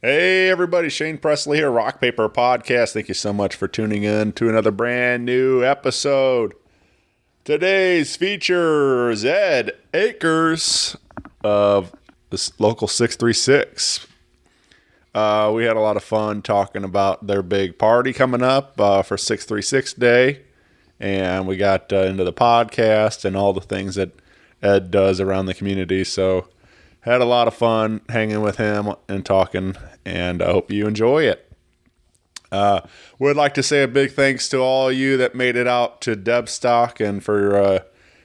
Hey everybody, Shane Presley here, Rock Paper Podcast. Thank you so much for tuning in to another brand new episode. Today's feature is Ed Akers of Local636. We had a lot of fun talking about their big party coming up for 636 Day. And we got into the podcast and all the things that Ed does around the community. So had a lot of fun hanging with him and talking, and I hope you enjoy it. Would like to say a big thanks to all of you that made it out to Debbstock and for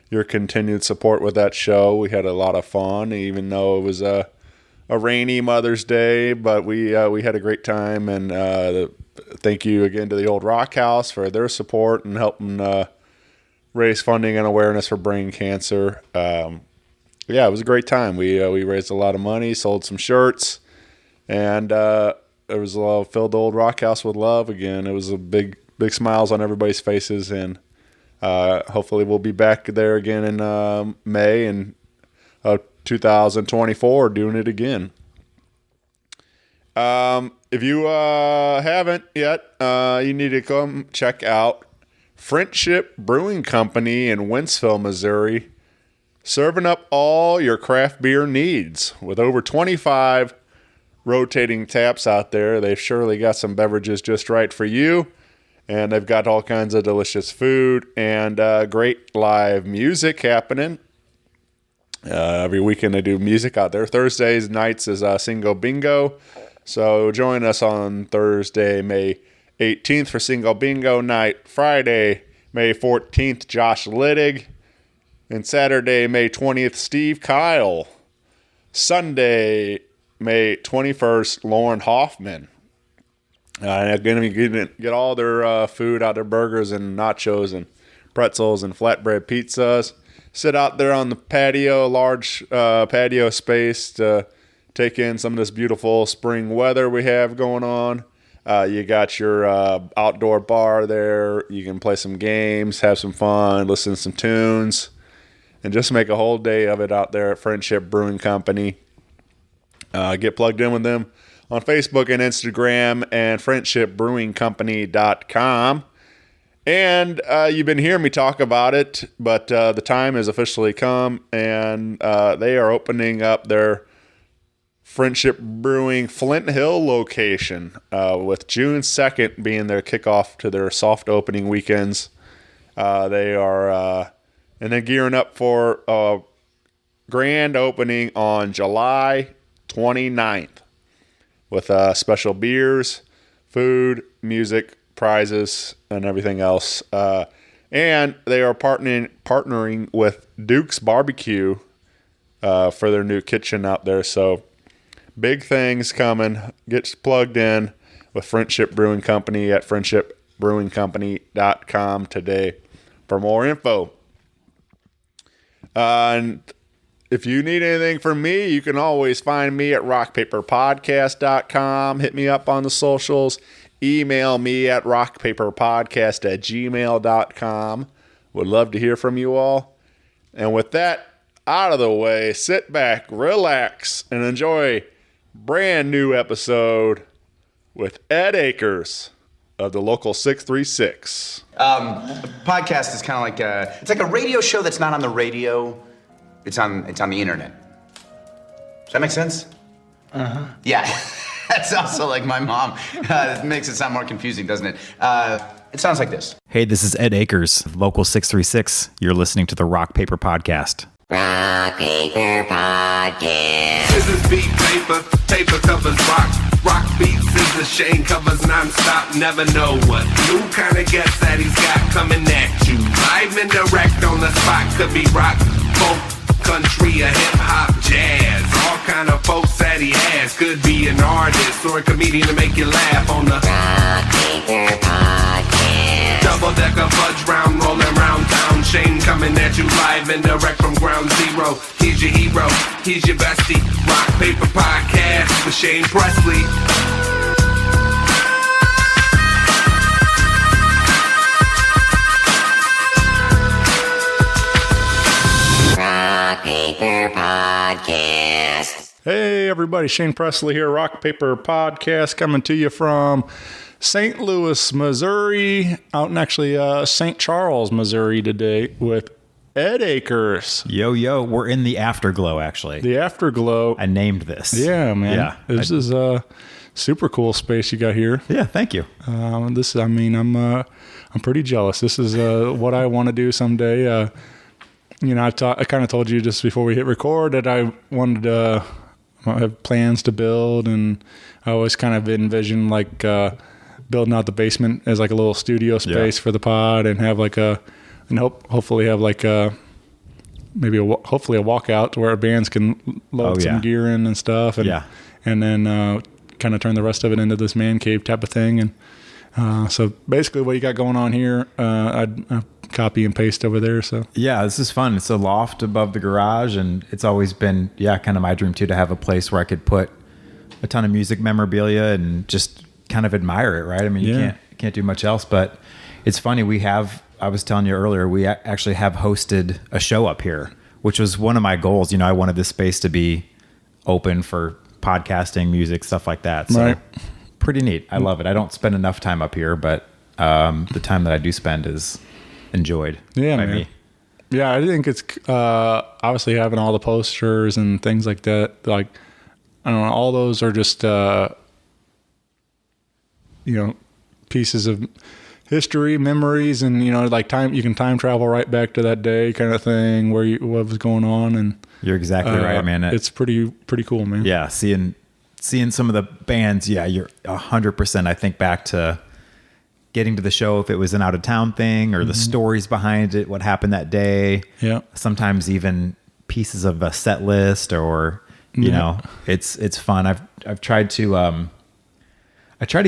your continued support with that show. We had a lot of fun, even though it was a rainy Mother's Day, but we had a great time, and thank you again to the Old Rock House for their support and helping raise funding and awareness for brain cancer. Yeah, it was a great time. We raised a lot of money, sold some shirts, and it was filled the Old Rock House with love again. It was a big smiles on everybody's faces, and hopefully we'll be back there again in May and 2024 doing it again. If you haven't yet, you need to come check out Friendship Brewing Company in Wentzville, Missouri, serving up all your craft beer needs. With over 25 rotating taps out there, they've surely got some beverages just right for you. And they've got all kinds of delicious food and great live music happening. Every weekend they do music out there. Thursdays nights is Single Bingo. So join us on Thursday, May 18th for Single Bingo night. Friday, May 14th, Josh Littig. And Saturday, May 20th, Steve Kyle. Sunday, May 21st, Lauren Hoffman. They're going to get all their food out, their burgers and nachos and pretzels and flatbread pizzas. Sit out there on the patio, large patio space to take in some of this beautiful spring weather we have going on. You got your outdoor bar there. You can play some games, have some fun, listen to some tunes, and just make a whole day of it out there at Friendship Brewing Company. Get plugged in with them on Facebook and Instagram and friendshipbrewingcompany.com. And you've been hearing me talk about it, but the time has officially come, and they are opening up their Friendship Brewing Flint Hill location, with June 2nd being their kickoff to their soft opening weekends. They are... and then gearing up for a grand opening on July 29th with special beers, food, music, prizes, and everything else. And they are partnering with Duke's Barbecue for their new kitchen out there. So big things coming. Get plugged in with Friendship Brewing Company at friendshipbrewingcompany.com today for more info. And if you need anything from me, you can always find me at rockpaperpodcast.com. Hit me up on the socials. Email me at rockpaperpodcast@gmail.com. Would love to hear from you all. And with that out of the way, sit back, relax, and enjoy a brand new episode with Ed Akers of the Local636. Podcast is kind of like it's like a radio show that's not on the radio. It's on the internet. Does that make sense? Uh-huh. Yeah. That's also like my mom. It makes it sound more confusing, doesn't it? It sounds like this. Hey, this is Ed Akers of Local636. You're listening to the Rock Paper Podcast. Rock Paper Podcast. Scissors beat paper, paper covers rock. Rock beats scissors, Shane covers non-stop. Never know what new kind of guest that he's got coming at you. Live and direct on the spot. Could be rock, folk, country, or hip-hop, jazz. All kind of folks that he has. Could be an artist or a comedian to make you laugh on the Rock Paper Podcast. Double-decker fudge round, rolling round town. Shane coming at you live and direct from ground zero. He's your hero, he's your bestie. Rock Paper Podcast with Shane Presley. Rock Paper Podcast. Hey, everybody. Shane Presley here, Rock Paper Podcast, coming to you from St. Louis, Missouri, out in actually St. Charles, Missouri today with Ed Akers. Yo, we're in the Afterglow, actually. The Afterglow. I named this. Yeah, man. Yeah. This is a super cool space you got here. Yeah, thank you. I'm pretty jealous. This is what I want to do someday. I kind of told you just before we hit record that I wanted to have plans to build, and I always kind of envisioned like building out the basement as like a little studio space for the pod, and have like hopefully have like hopefully a walkout where bands can load some gear in and stuff, and then kind of turn the rest of it into this man cave type of thing. And so basically what you got going on here, I'd copy and paste over there. So yeah, this is fun. It's a loft above the garage, and it's always been kind of my dream too, to have a place where I could put a ton of music memorabilia and just kind of admire it, right? I mean, you can't do much else. But it's funny, I was telling you earlier, we actually have hosted a show up here, which was one of my goals. I wanted this space to be open for podcasting, music, stuff like that. So pretty neat. I love it. I don't spend enough time up here, but the time that I do spend is enjoyed by me. Yeah, I think it's obviously having all the posters and things like that. Like, I don't know, all those are just pieces of history, memories, and like time. You can time travel right back to that day, kind of thing, what was going on. And you're exactly right, man. It's pretty cool, man. Yeah, seeing some of the bands. Yeah, you're 100%. I think back to getting to the show, if it was an out of town thing, or the stories behind it, what happened that day. Yeah. Sometimes even pieces of a set list, or it's fun. I've tried to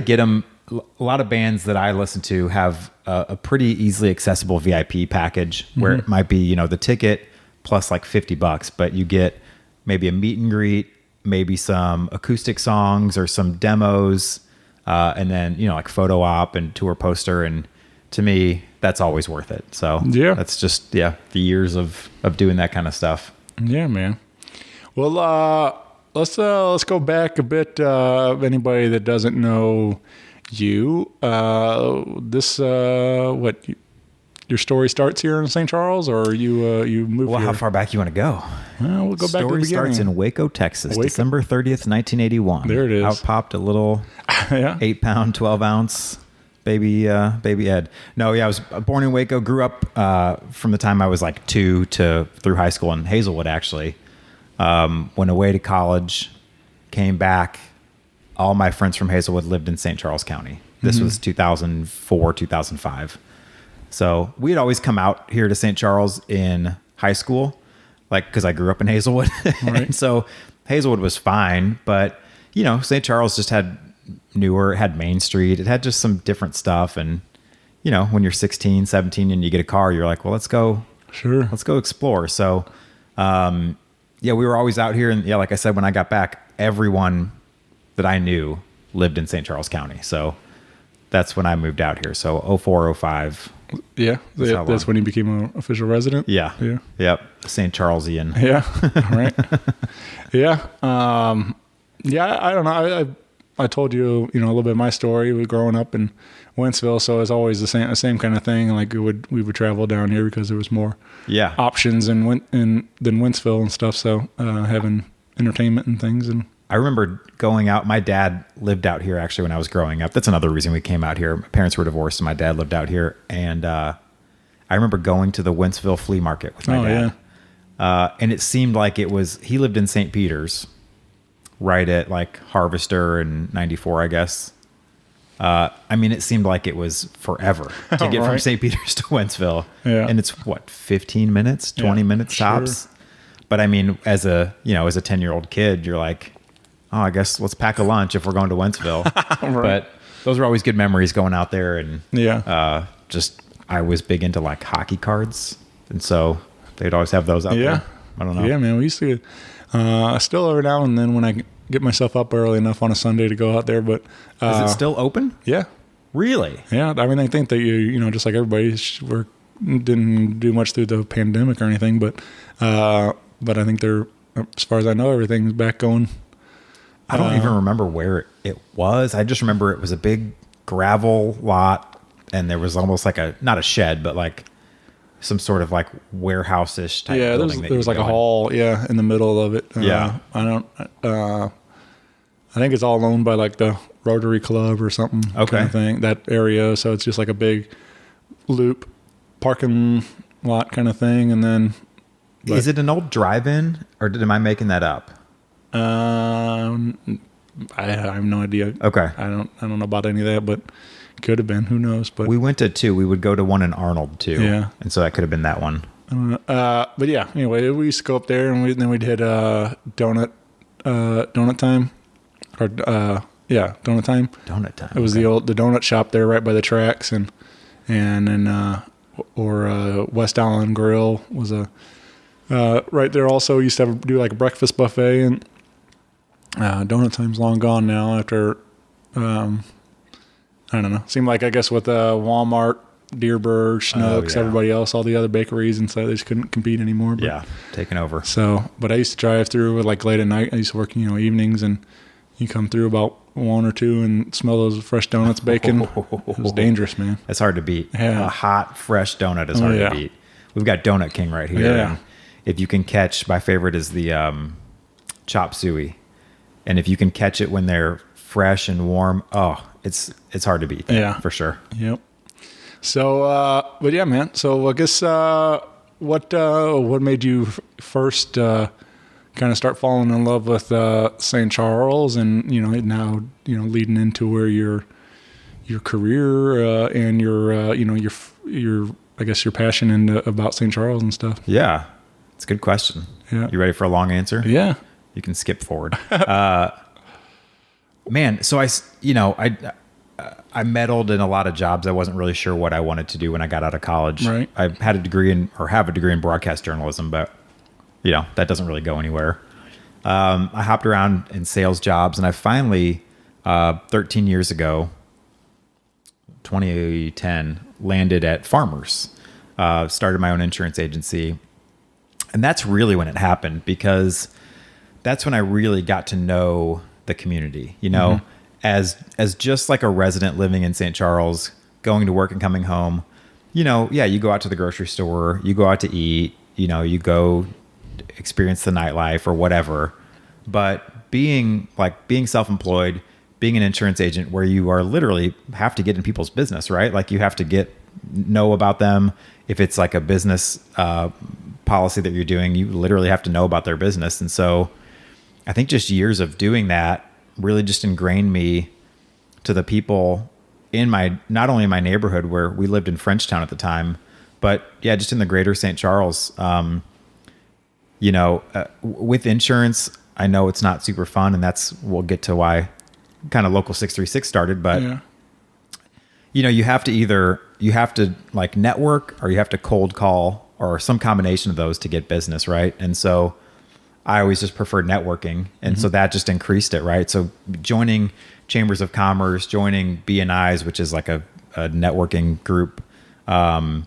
get them. A lot of bands that I listen to have a pretty easily accessible VIP package where it might be, the ticket plus like $50, but you get maybe a meet and greet, maybe some acoustic songs or some demos, and then, like photo op and tour poster. And to me, that's always worth it. So that's just, the years of doing that kind of stuff. Yeah, man. Well, let's go back a bit. Anybody that doesn't know you, your story starts here in St. Charles, or you moved here? How far back you want to go? Well, we'll go back to the beginning. Story starts in Waco, Texas, December 30th, 1981. There it is. Out popped a little 8-pound, 12-ounce baby Ed. No, I was born in Waco, grew up from the time I was like 2 through high school in Hazelwood, actually. Went away to college, came back. All my friends from Hazelwood lived in St. Charles County. This was 2004, 2005. So we had always come out here to St. Charles in high school, like, because I grew up in Hazelwood. Right. And so Hazelwood was fine, but, St. Charles just had Main Street. It had just some different stuff. And, when you're 16, 17 and you get a car, you're like, well, let's go explore. So, we were always out here. And like I said, when I got back, everyone that I knew lived in St. Charles County. So that's when I moved out here. So 04, 05. Yeah. That's when you became an official resident. Yeah. Yeah. Yep. St. Charlesian. Yeah. Right. Yeah. I don't know. I told you, a little bit of my story. We were growing up in Wentzville, so it's always the same kind of thing. Like we would travel down here because there was more options than Wentzville and stuff. So having entertainment and things. And I remember going out. My dad lived out here actually when I was growing up. That's another reason we came out here. My parents were divorced and my dad lived out here. And I remember going to the Wentzville flea market with my dad. Yeah. And it seemed like he lived in St. Peter's, right at like Harvester and 94, I guess. It seemed like it was forever to get from St. Peter's to Wentzville. Yeah. And it's 15 minutes, 20 minutes tops. Sure. But as a 10-year-old kid, you're like, oh, I guess let's pack a lunch if we're going to Wentzville. But those were always good memories going out there. And I was big into like hockey cards. And so they'd always have those out there. I don't know. Yeah, man. We used to, still every now and then when I get myself up early enough on a Sunday to go out there. But is it still open? Yeah. Really? Yeah. I think that just like everybody, didn't do much through the pandemic or anything, but I think they're as far as I know, everything's back going. I don't even remember where it was. I just remember it was a big gravel lot, and there was almost like not a shed, but like some sort of like warehouse-ish type building. There was like a hall, in the middle of it. I think it's all owned by like the Rotary Club or something kind of thing, that area. So it's just like a big loop parking lot kind of thing. And then... Is it an old drive-in, or am I making that up? I have no idea. Okay. I don't know about any of that, but could have been. Who knows? But we went to 2. We would go to one in Arnold too. Yeah. And so that could have been that one. But yeah. Anyway, we used to go up there, and then we'd hit donut time, or donut time. Donut time. It was the donut shop there, right by the tracks, and then West Allen Grill was right there. Also used to do like a breakfast buffet, and donut time's long gone now after I don't know, seemed like, I guess, with Walmart, Dearborn, Schnucks, everybody else, all the other bakeries and stuff, they just couldn't compete anymore. But, taking over. So, but I used to drive through like late at night. I used to work evenings, and you come through about 1 or 2 and smell those fresh donuts baking. It was dangerous, man. It's hard to beat. Yeah. A hot, fresh donut is hard to beat. We've got Donut King right here. Yeah. And if you can catch, my favorite is the chop suey. And if you can catch it when they're fresh and warm, it's hard to beat. For sure. Yep. So, but yeah, man. So I guess what made you first kind of start falling in love with St. Charles, and now leading into where your career and your I guess your passion about St. Charles and stuff. Yeah, it's a good question. Yeah. You ready for a long answer? Yeah. You can skip forward. Man, so I meddled in a lot of jobs. I wasn't really sure what I wanted to do when I got out of college. Right. I had have a degree in broadcast journalism, but that doesn't really go anywhere. I hopped around in sales jobs, and I finally, 13 years ago, 2010, landed at Farmers. Started my own insurance agency. And that's really when it happened, because that's when I really got to know the community, as just like a resident living in St. Charles, going to work and coming home. You go out to the grocery store, you go out to eat, you go experience the nightlife or whatever. But being self-employed, being an insurance agent, where you are literally have to get in people's business, right? Like you have to know about them. If it's like a business policy that you're doing, you literally have to know about their business. And so I think just years of doing that really just ingrained me to the people not only in my neighborhood, where we lived in Frenchtown at the time, but just in the greater St. Charles. With insurance, I know it's not super fun, and we'll get to why kind of Local636 started, but you have to like network, or you have to cold call, or some combination of those to get business, right? And so I always just preferred networking. And so that just increased it, right? So joining chambers of commerce, joining BNIs, which is like a networking group. Then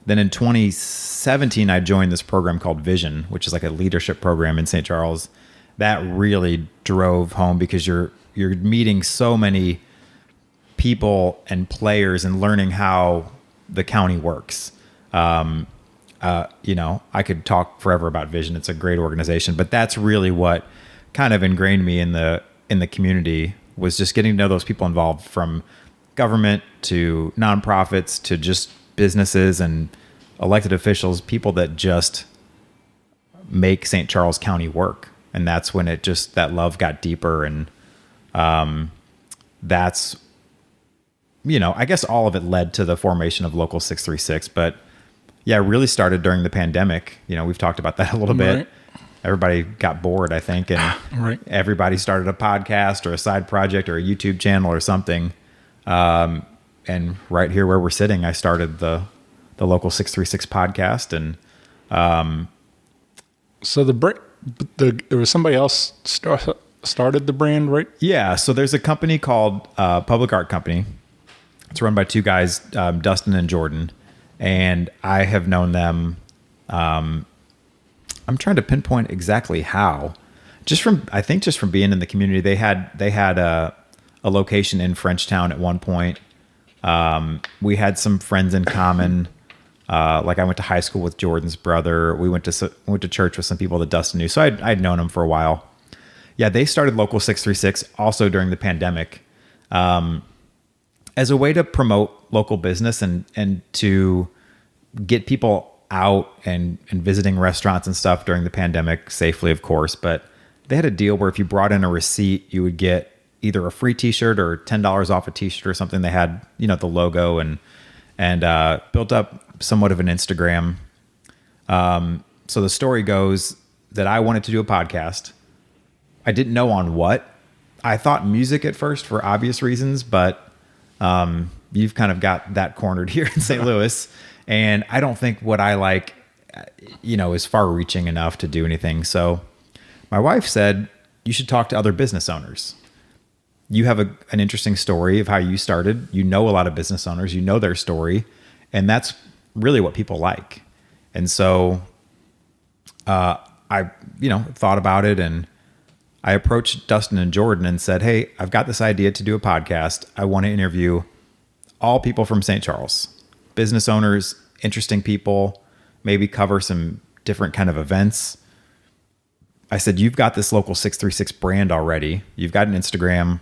in 2017, I joined this program called Vision, which is like a leadership program in St. Charles. That really drove home, because you're meeting so many people and players and learning how the county works. I could talk forever about Vision. It's a great organization, but that's really what kind of ingrained me in the community, was just getting to know those people involved, from government to nonprofits to just businesses and elected officials, people that just make St. Charles County work. And that's when that love got deeper. And that's, I guess all of it led to the formation of Local636, but it really started during the pandemic. We've talked about that a little bit. Right. Everybody got bored, I think, and everybody started a podcast or a side project or a YouTube channel or something. And right here where we're sitting, I started the Local636 podcast. And so there was somebody else started the brand, right? Yeah. So there's a company called Public Art Company. It's run by 2 guys, Dustin and Jordan. And I have known them I'm trying to pinpoint exactly how. Just from being in the community, they had a location in Frenchtown at one point. We had some friends in common. Like I went to high school with Jordan's brother. We went to church with some people that Dustin knew. So I'd known him for a while. Yeah, they started Local636 also during the pandemic, as a way to promote local business and to get people out and visiting restaurants and stuff during the pandemic safely, of course. But they had a deal where if you brought in a receipt, you would get either a free t-shirt or $10 off a t-shirt or something. They had, the logo and built up somewhat of an Instagram. So the story goes that I wanted to do a podcast. I didn't know on what. I thought music at first for obvious reasons, but you've kind of got that cornered here in St. Louis. And I don't think what I like, is far reaching enough to do anything. So my wife said, you should talk to other business owners. You have an interesting story of how you started. You know a lot of business owners. You know their story. And that's really what people like. And so I thought about it, and I approached Dustin and Jordan and said, hey, I've got this idea to do a podcast. I want to interview all people from St. Charles, business owners, interesting people, maybe cover some different kind of events. I said, you've got this Local636 brand already. You've got an Instagram.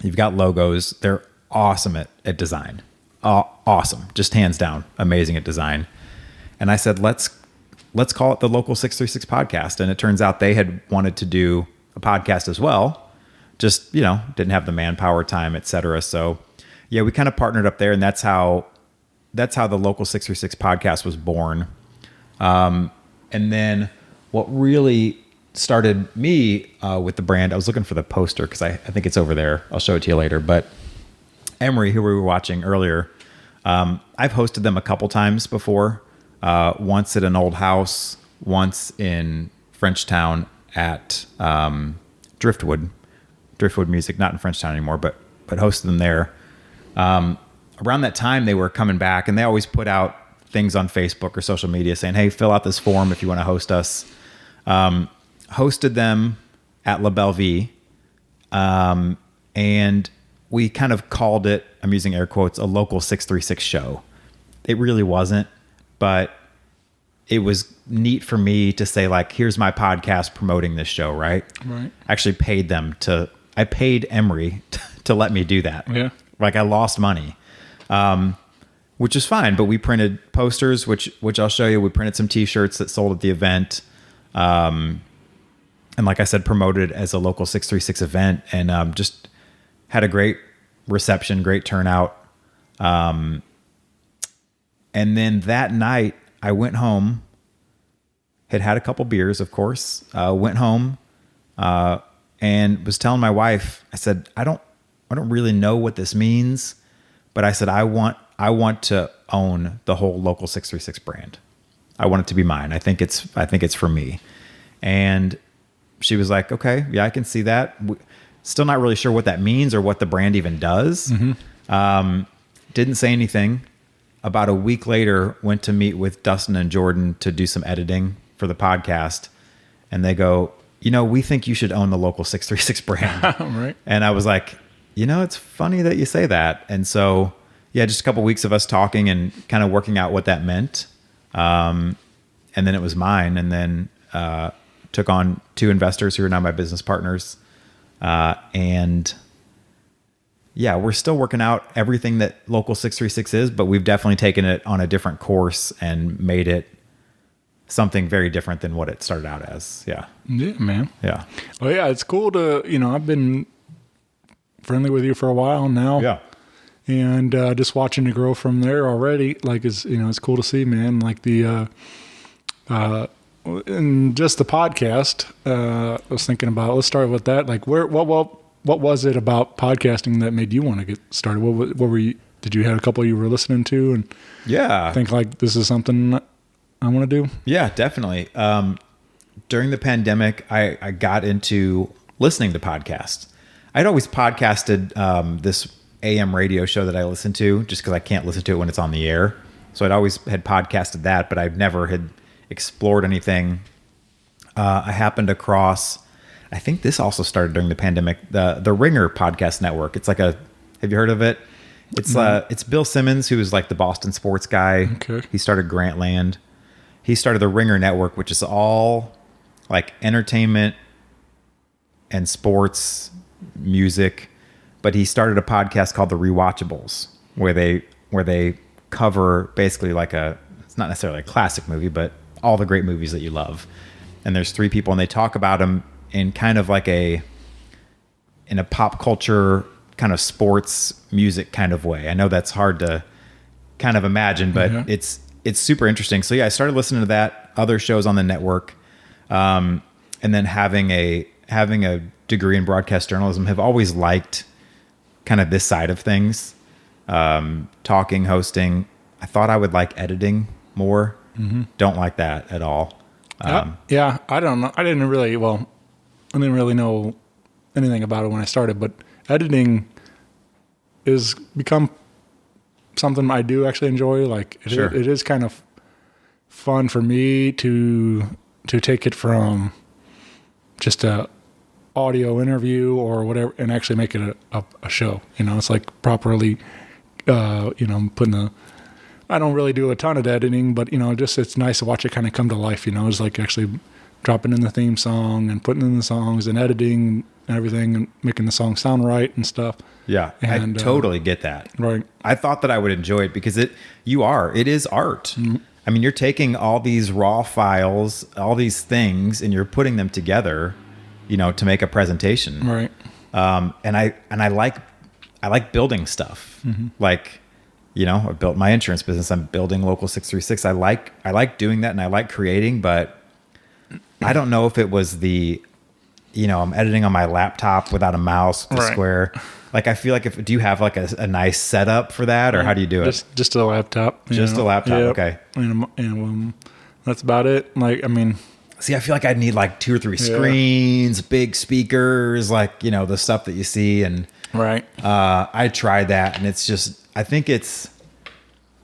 You've got logos. They're awesome at design. Awesome. Just hands down. Amazing at design. And I said, let's call it the Local636 Podcast. And it turns out they had wanted to do a podcast as well. Just, didn't have the manpower, time, et cetera. So yeah, we kind of partnered up there, and that's how the Local636 Podcast was born. And then what really started me with the brand, I was looking for the poster because I think it's over there. I'll show it to you later. But Emery, who we were watching earlier, I've hosted them a couple times before. Once at an old house, once in Frenchtown at Driftwood Music, not in Frenchtown anymore, but hosted them there. Around that time, they were coming back, and they always put out things on Facebook or social media saying, hey, fill out this form if you want to host us. Hosted them at La Belle Vie, and we kind of called it, I'm using air quotes, a Local636 show. It really wasn't, but it was neat for me to say, like, here's my podcast promoting this show, right? Right. I actually I paid Emery to let me do that. Yeah. Like, I lost money, which is fine, but we printed posters, which I'll show you. We printed some t-shirts that sold at the event. And like I said, promoted it as a Local636 event, and just had a great reception, great turnout. And then that night I went home, had a couple beers, of course, went home, and was telling my wife, I said, I don't really know what this means, but I said, I want to own the whole Local636 brand. I want it to be mine. I think it's for me. And she was like, okay, yeah, I can see that. Still not really sure what that means or what the brand even does. Mm-hmm. Didn't say anything. About a week later, went to meet with Dustin and Jordan to do some editing for the podcast. And they go, we think you should own the Local636 brand. Right. And I was like, it's funny that you say that. And so, yeah, just a couple weeks of us talking and kind of working out what that meant. And then it was mine. And then took on 2 investors who are now my business partners. And yeah, we're still working out everything that Local636 is, but we've definitely taken it on a different course and made it something very different than what it started out as. Yeah. Yeah, man. Yeah. Well, yeah, it's cool to, I've been friendly with you for a while now. Yeah. And just watching you grow from there already, like, it's cool to see, man. Like and just the podcast, I was thinking about, let's start with that. Like, what was it about podcasting that made you want to get started? What were you, did you have a couple you were listening to and think like, this is something I want to do? Yeah, definitely. During the pandemic, I got into listening to podcasts. I'd always podcasted this AM radio show that I listened to just because I can't listen to it when it's on the air. So I'd always had podcasted that, but I've never had explored anything I happened across, I think this also started during the pandemic, the Ringer podcast network. It's like have you heard of it? It's Bill Simmons, who is like the Boston sports guy. Okay. He started Grantland. He started the Ringer network, which is all like entertainment and sports, music. But he started a podcast called The Rewatchables, where they cover basically like it's not necessarily a classic movie, but all the great movies that you love. And there's 3 people, and they talk about them in kind of like in a pop culture kind of sports music kind of way. I know that's hard to kind of imagine, but it's super interesting. So yeah, I started listening to that, other shows on the network, and then having a degree in broadcast journalism, have always liked kind of this side of things, talking, hosting. I thought I would like editing more. Don't like that at all. Yeah, I don't know. I didn't really know anything about it when I started, but editing is become something I do actually enjoy. Like it is kind of fun for me to take it from just a audio interview or whatever and actually make it a show. It's like properly, putting I don't really do a ton of editing, but just it's nice to watch it kind of come to life. It's like actually dropping in the theme song and putting in the songs and editing and everything and making the song sound right and stuff. Yeah, and, I totally get that. Right. I thought that I would enjoy it because it is art. I mean, you're taking all these raw files, all these things, and you're putting them together, to make a presentation. Right. And I like building stuff. Like, I built my insurance business. I'm building Local636. I like doing that, and I like creating, but I don't know if it was I'm editing on my laptop without a mouse with a square. Like, I feel like do you have like a nice setup for that, or how do you do it? Just a laptop. Just a laptop. Yep. Okay. And that's about it. Like, I mean, see, I feel like I'd need like 2 or 3 screens, big speakers, like, the stuff that you see. And right. I tried that, and it's just, I think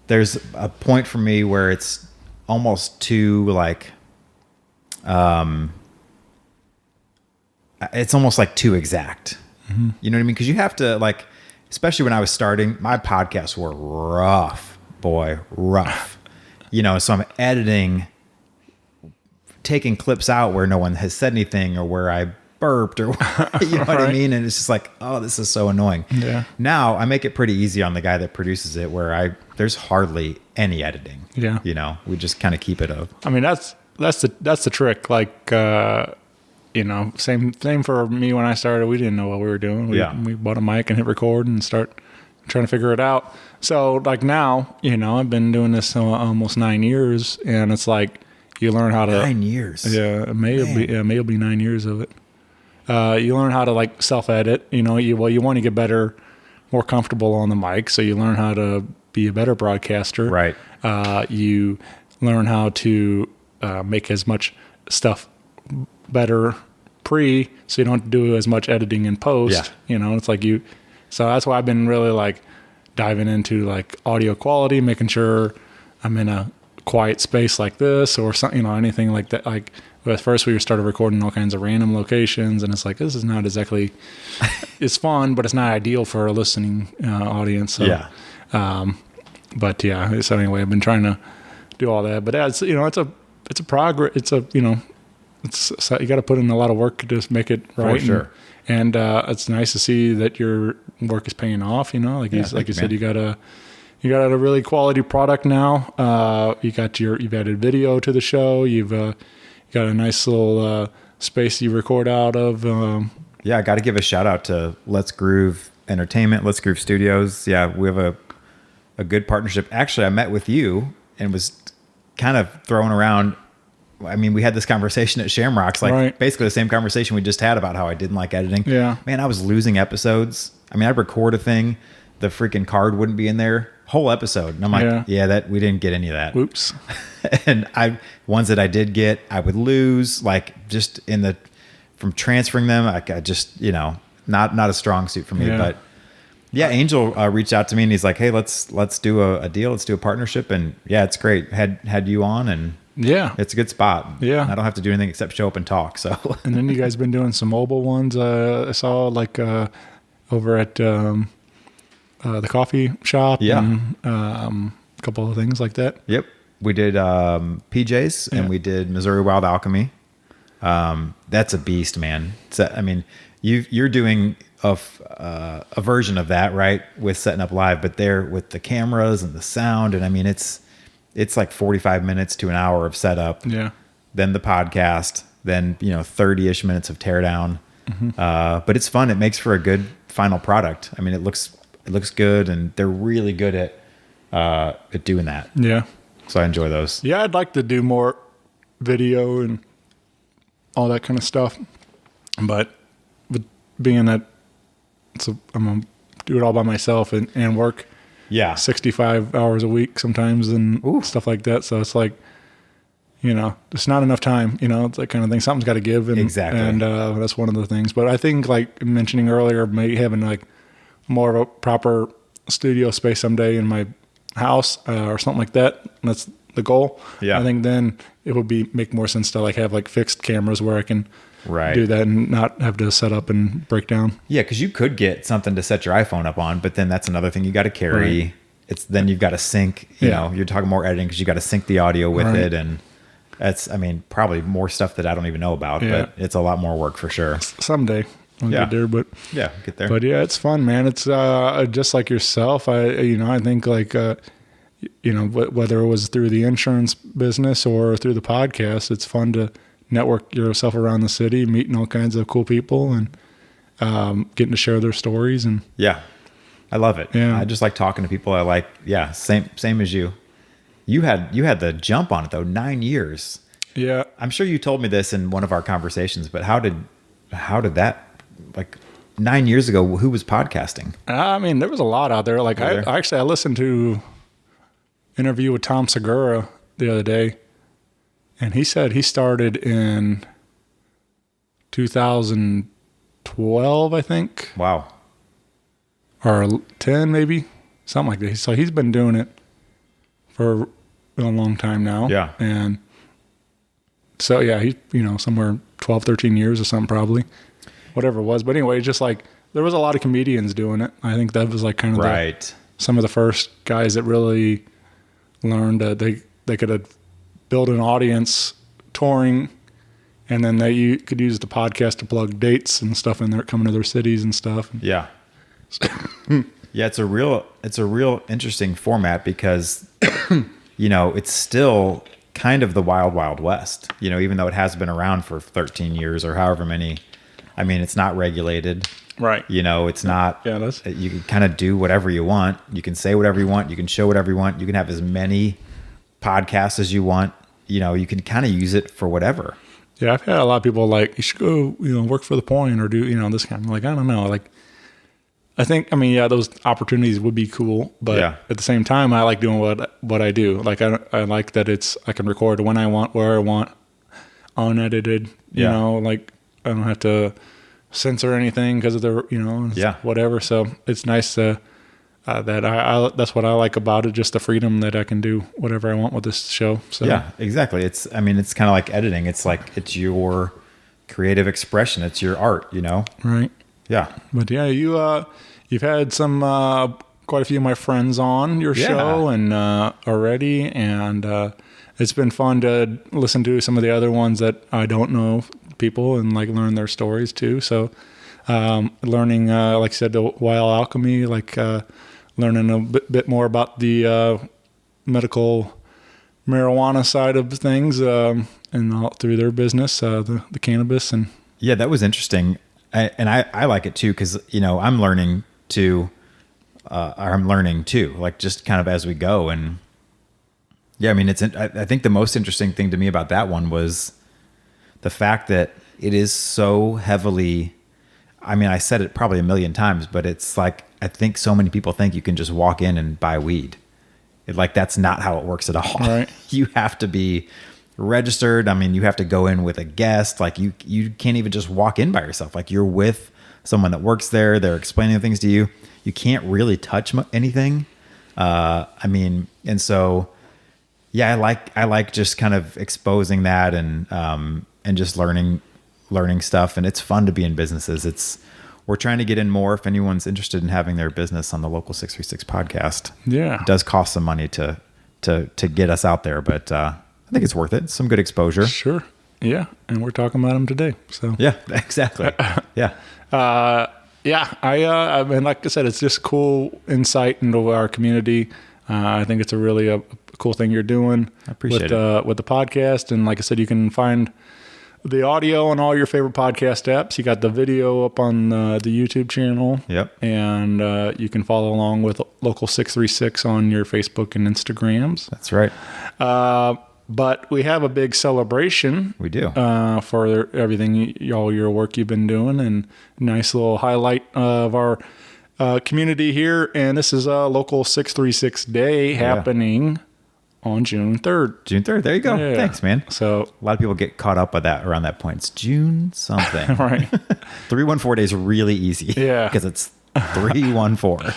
there's a point for me where it's almost too like, it's almost like too exact. You know what I mean? Because you have to, like, especially when I was starting, my podcasts were rough. So I'm editing, taking clips out where no one has said anything or where I burped or you know what I mean? And it's just like, oh, this is so annoying. Yeah. Now I make it pretty easy on the guy that produces it, where there's hardly any editing. Yeah. We just kind of keep it up. I mean, that's the trick. Like, same for me when I started. We didn't know what we were doing. We bought a mic and hit record and start trying to figure it out. So like now, I've been doing this almost 9 years, and it's like you learn how to 9 years. Yeah, it may be 9 years of it. You learn how to like self-edit. You want to get better, more comfortable on the mic, so you learn how to be a better broadcaster. Right. You learn how to make as much stuff better so you don't have to do as much editing in post. It's like so that's why I've been really like diving into like audio quality, making sure I'm in a quiet space like this or something, anything like that. Like at first we started recording all kinds of random locations, and it's like, this is not exactly, it's fun, but it's not ideal for a listening audience. So, but yeah, so anyway, I've been trying to do all that, but it's a progress. You got to put in a lot of work to just make it right. For sure. And it's nice to see that your work is paying off. Like you said, you got a really quality product now. You've added video to the show. You've got a nice little space you record out of. I got to give a shout out to Let's Groove Entertainment, Let's Groove Studios. Yeah, we have a good partnership. Actually, I met with you and was kind of throwing around. I mean, we had this conversation at Shamrocks, basically the same conversation we just had about how I didn't like editing. Yeah. Man, I was losing episodes. I mean, I'd record a thing, the freaking card wouldn't be in there, whole episode. And I'm like, that we didn't get any of that. Whoops. And ones that I did get, I would lose, like just from transferring them. I just, not a strong suit for me, but yeah, Angel reached out to me and he's like, hey, let's do a deal. Let's do a partnership. And yeah, it's great. Had you on, and Yeah. It's a good spot. Yeah. I don't have to do anything except show up and talk. So. And then you guys been doing some mobile ones. I saw like over at the coffee shop. Yeah. And, a couple of things like that. Yep. We did PJs and we did Missouri Wild Alchemy. That's a beast, man. So, I mean, you're doing a version of that, right? With setting up live, but there with the cameras and the sound. And I mean, it's like 45 minutes to an hour of setup. Yeah. Then the podcast, then, 30-ish minutes of teardown. Mm-hmm. But it's fun. It makes for a good final product. I mean, it looks good, and they're really good at doing that. Yeah. So I enjoy those. Yeah, I'd like to do more video and all that kind of stuff. But being that I'm going to do it all by myself and work 65 hours a week sometimes and stuff like that. So it's like, it's not enough time, it's that kind of thing. Something's got to give. And, exactly. And that's one of the things. But I think, like mentioning earlier, maybe having like more of a proper studio space someday in my house or something like that. That's the goal. Yeah. I think then it would make more sense to like have like fixed cameras where I can do that and not have to set up and break down. Yeah, because you could get something to set your iPhone up on, but then that's another thing you got to carry. Right. It's then you've got to sync. You know, you're talking more editing because you got to sync the audio with it, and that's probably more stuff that I don't even know about. But it's a lot more work for sure. Someday I'll get there, but get there. But yeah, it's fun, man. It's just like yourself. I think like whether it was through the insurance business or through the podcast, it's fun to network yourself around the city, meeting all kinds of cool people, and getting to share their stories. And I love it. Yeah. I just like talking to people. I like, same as you. You had the jump on it though, 9 years. Yeah. I'm sure you told me this in one of our conversations, but how did that, like 9 years ago, who was podcasting? I mean, there was a lot out there. Like I listened to interview with Tom Segura the other day, and he said he started in 2012, I think. Wow. Or 10 maybe, something like that. So he's been doing it for a long time now. Yeah. And so, he's, somewhere 12, 13 years or something probably, whatever it was. But anyway, just like there was a lot of comedians doing it. I think that was like kind of some of the first guys that really learned that they could build an audience touring, and then you could use the podcast to plug dates and stuff in there, coming to their cities and stuff. Yeah. It's a real interesting format because, it's still kind of the wild, wild west, even though it has been around for 13 years or however many. I mean, it's not regulated. Right. It's not, you can kind of do whatever you want. You can say whatever you want. You can show whatever you want. You can have as many podcasts as you want. You can kind of use it for whatever. Yeah. I've had a lot of people like, you should go, work for the Point or do, this kind of, like, I don't know. Like, I think, those opportunities would be cool, but at the same time, I like doing what I do. Like, I like that I can record when I want, where I want, unedited, like I don't have to censor anything because of the, whatever. So it's nice to, that's what I like about it. Just the freedom that I can do whatever I want with this show. So yeah, exactly. It's kind of like editing. It's like, it's your creative expression. It's your art, Right. Yeah. But you've had some, quite a few of my friends on your show and already, and it's been fun to listen to some of the other ones that I don't know people and like learn their stories too. So learning, like I said, the Wild Alchemy, like learning a bit more about the medical marijuana side of things and all through their business, the cannabis. And that was interesting. I like it too, because I'm learning too, like just kind of as we go. And I think the most interesting thing to me about that one was the fact that it is so heavily. I said it probably a million times, but it's like I think so many people think you can just walk in and buy weed. That's not how it works at all. Right. You have to be registered. You have to go in with a guest. Like you can't even just walk in by yourself. Like you're with someone that works there. They're explaining things to you. You can't really touch anything. And so yeah, I like just kind of exposing that and just learning stuff. And it's fun to be in businesses. We're trying to get in more if anyone's interested in having their business on the Local 636 podcast. Yeah. It does cost some money to get us out there, but I think it's worth it. Some good exposure. Sure. Yeah. And we're talking about them today. So Yeah, exactly. Yeah. Yeah, I mean, like I said, it's just cool insight into our community. I think it's a cool thing you're doing. I appreciate it. With the podcast. And like I said, you can find the audio on all your favorite podcast apps. You got the video up on the YouTube channel. Yep. And you can follow along with Local636 on your Facebook and Instagrams. That's right. But we have a big celebration. We do. For everything, all your work you've been doing, and nice little highlight of our community here. And this is a Local 636 Day happening on June 3rd. June 3rd. There you go. Yeah. Thanks, man. So A lot of people get caught up with that around that point. It's June something. right, 314 day is really easy. Yeah. Because it's 314.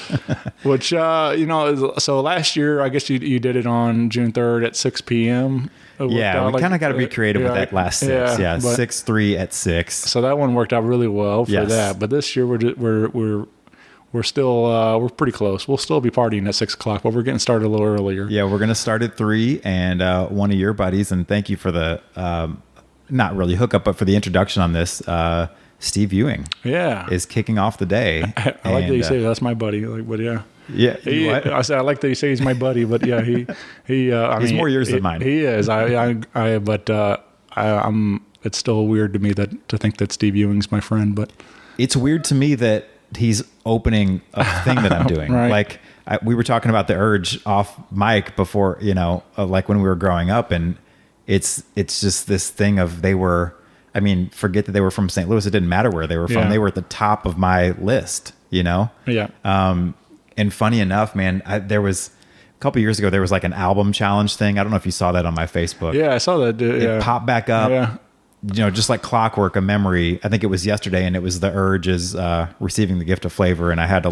which so last year I guess you did it on June 3rd at 6 p.m. Yeah, we kind of got to be creative with that last 6. Yeah, but- 6-3 at 6. So that one worked out really well for Yes. that. But this year we're still we're pretty close. We'll still be partying at 6 o'clock, but we're getting started a little earlier. Yeah, we're going to start at 3, and one of your buddies, and thank you for the, not really hookup, but for the introduction on this, Steve Ewing Yeah. is kicking off the day. I like that you say that's my buddy. Like, but yeah. Yeah, what? I said I like that you say he's my buddy, but yeah, he He's more years than mine. He is. It's still weird to me to think that Steve Ewing's my friend, but It's weird to me that he's opening a thing that I'm doing. Right. Like we were talking about the Urge off mic before, like when we were growing up, and it's just this thing of forget that they were from St. Louis. It didn't matter where they were from. Yeah. They were at the top of my list, yeah. And funny enough, man, there was a couple years ago, there was like an album challenge thing. I don't know if you saw that on my Facebook. Yeah, I saw that. It popped back up. Yeah. Just like clockwork, a memory. I think it was yesterday, and it was the Urge's receiving the gift of flavor. And I had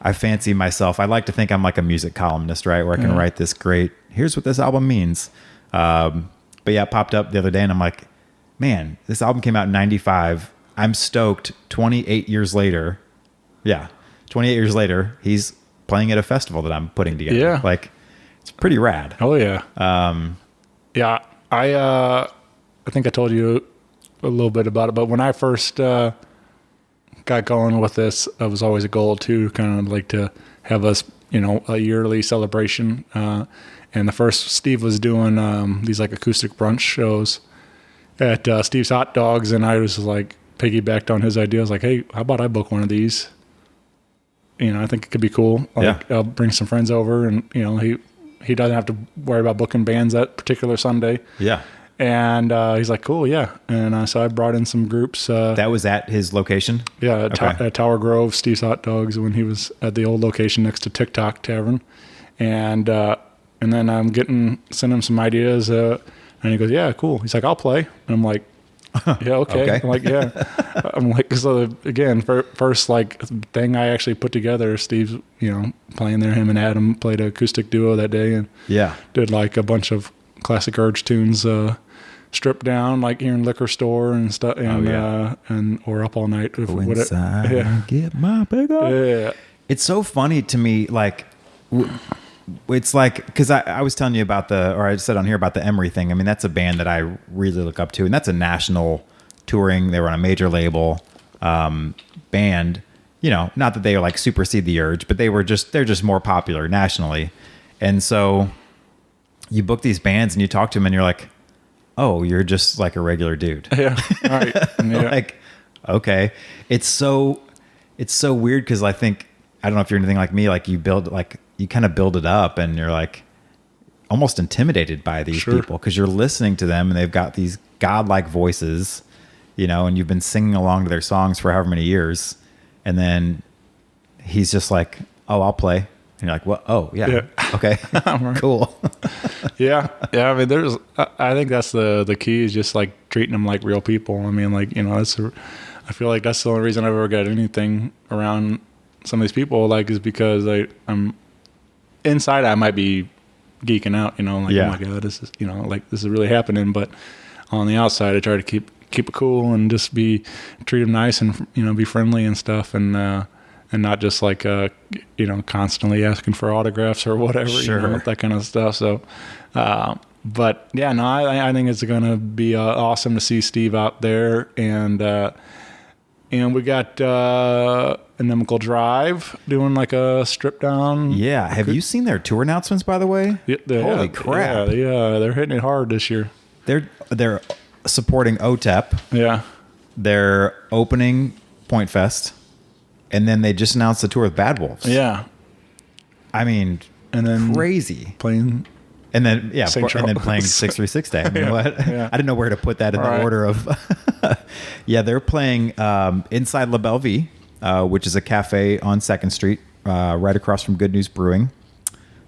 I fancy myself. I like to think I'm like a music columnist, right? Where I can write this great, here's what this album means. But yeah, it popped up the other day, and I'm like, man, this album came out in 95. I'm stoked 28 years later. Yeah. 28 years later, he's playing at a festival that I'm putting together. Yeah. Like, it's pretty rad. Oh yeah. Yeah. I think I told you a little bit about it, but when I first got going with this, it was always a goal to kind of like to have a yearly celebration. And the first Steve was doing these like acoustic brunch shows at Steve's Hot Dogs, and I was like piggybacked on his idea. I was like, hey, how about I book one of these? I think it could be cool. Like, I'll bring some friends over, and he doesn't have to worry about booking bands that particular Sunday. Yeah. And he's like, cool, yeah. And so I brought in some groups. That was at his location? Yeah, Okay. at Tower Grove, Steve's Hot Dogs, when he was at the old location next to TikTok Tavern. And then I'm send him some ideas. And he goes, yeah, cool. He's like, I'll play. And I'm like, yeah, okay. Okay. I'm like, yeah. I'm like, so again, first like thing I actually put together, Steve's, playing there. Him and Adam played an acoustic duo that day, and did like a bunch of classic Urge tunes, stripped down, like here in liquor store and stuff, and or up all night. Go inside and get my pickup. Yeah. It's so funny to me, like, it's like, because I was telling you about I said on here about the Emery thing. I mean, that's a band that I really look up to, and that's a national touring. They were on a major label band. Not that they like supersede the Urge, but they're just more popular nationally. And so you book these bands and you talk to them, and you're like, oh, you're just like a regular dude. Yeah. All right. Yeah. Like, okay. It's so weird, because I don't know if you're anything like me, like you kind of build it up, and you're like almost intimidated by these people, because you're listening to them and they've got these godlike voices, and you've been singing along to their songs for however many year. And then he's just like, oh, I'll play. And you're like, well, oh yeah. Okay, cool. Yeah. I mean, I think that's the key, is just like treating them like real people. I mean, like, I feel like that's the only reason I've ever got anything around some of these people, like, is because I'm inside. I might be geeking out, you know, like, Yeah. oh my God, this is, you know, like this is really happening. But on the outside, I try to keep it cool and just treat them nice and, you know, be friendly and stuff. And not just like, you know, constantly asking for autographs or whatever, Sure. you know, that kind of stuff. So, but yeah, no, I think it's going to be awesome to see Steve out there. And we got Inimical Drive doing like a strip down. Yeah. Have you seen their tour announcements, by the way? Yeah, Holy crap. Yeah, they're hitting it hard this year. They're supporting OTEP. Yeah. They're opening Point Fest. And then they just announced the tour with Bad Wolves. Yeah. I mean, And then crazy. playing. And then, yeah, St. and then Charles. playing 636 Day. I mean, Yeah, what? yeah. I didn't know where to put that in the Right. order of. Yeah, they're playing inside La Belle Vie, which is a cafe on 2nd Street, right across from Good News Brewing.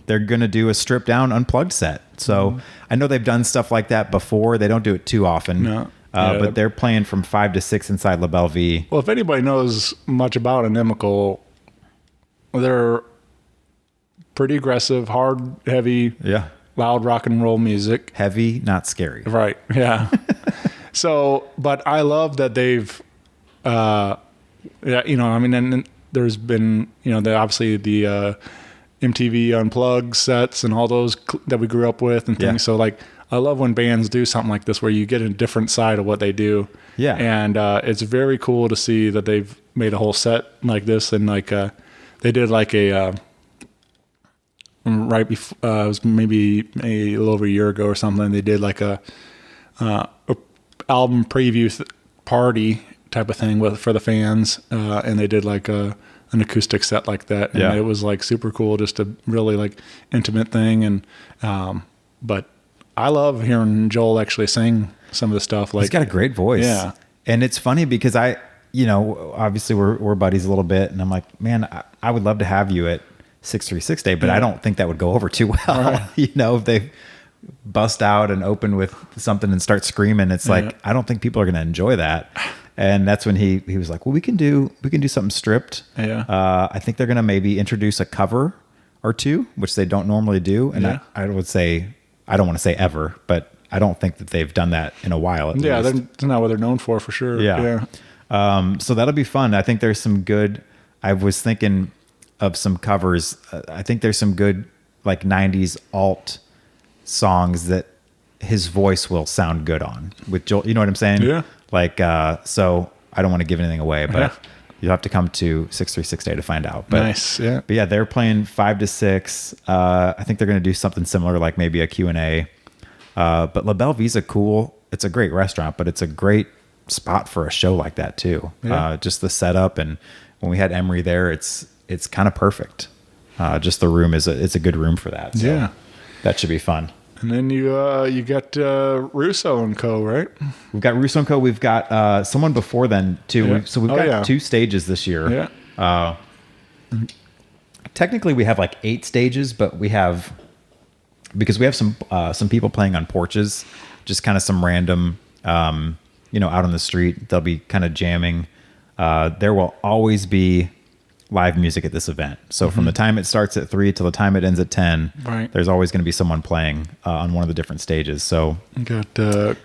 They're going to do a stripped down unplugged set. So I know they've done stuff like that before. They don't do it too often. No. Yeah. But they're playing from 5 to 6 inside La Belle Vie. Well, if anybody knows much about Inimical, they're pretty aggressive, hard, heavy, Yeah. loud rock and roll music. Heavy, not scary. Right. Yeah. So, but I love that they've, yeah, you know, I mean, and there's been, you know, obviously the MTV Unplugged sets and all those that we grew up with and things. Yeah. So, like, I love when bands do something like this where you get a different side of what they do. Yeah. And it's very cool to see that they've made a whole set like this. And, like, they did, like, a right before, it was maybe a little over a year ago or something. They did, like, a album preview party type of thing for the fans. And they did, like, an acoustic set like that. And Yeah. it was, like, super cool, just a really, like, intimate thing. And, but I love hearing Joel actually sing some of the stuff. Like, He's got a great voice. Yeah. And it's funny because you know, obviously we're buddies a little bit, and I'm like, man, I would love to have you at 636 Day, but I don't think that would go over too well. Right. You know, if they bust out and open with something and start screaming, it's like, I don't think people are going to enjoy that. And that's when he was like, well, we can do something stripped. Yeah. I think they're going to maybe introduce a cover or two, which they don't normally do. And Yeah. I would say, I don't want to say ever, but I don't think that they've done that in a while. At yeah, least. that's not what they're known for sure. Yeah. So that'll be fun. I think there's some good, I was thinking of some covers. I think there's some good like 90s alt songs that his voice will sound good on with Joel. You know what I'm saying? Yeah. Like, so I don't want to give anything away, but Yeah. you'll have to come to 636 Day to find out. But, Nice. Yeah. But yeah, they're playing 5 to 6. I think they're going to do something similar, like maybe a Q&A. But La Belle Vie's it's a great restaurant, but it's a great spot for a show like that too. Yeah. Just the setup, and when we had Emery there, it's kind of perfect. Just the room it's a good room for that. So Yeah. that should be fun. And then you got Russo Co, right? We've got Russo Co. We've got someone before then too. Yeah. We've got yeah. 2 stages this year. Yeah. Technically, we have like 8 stages, but because we have some people playing on porches, just kind of some random, out on the street. They'll be kind of jamming. There will always be live music at this event. So from the time it starts at 3 till the time it ends at 10, Right. there's always going to be someone playing on one of the different stages. So You got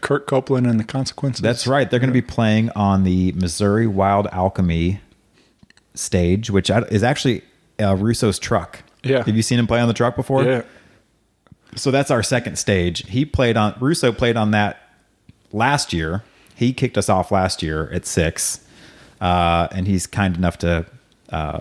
Curt, Copeland, and the Consquences. that's right. They're going to be playing on the Missouri Wild Alchemy stage, which is actually Russo's truck. Yeah. Have you seen him play on the truck before? Yeah. So that's our second stage. Russo played on that last year. He kicked us off last year at 6. And he's kind enough to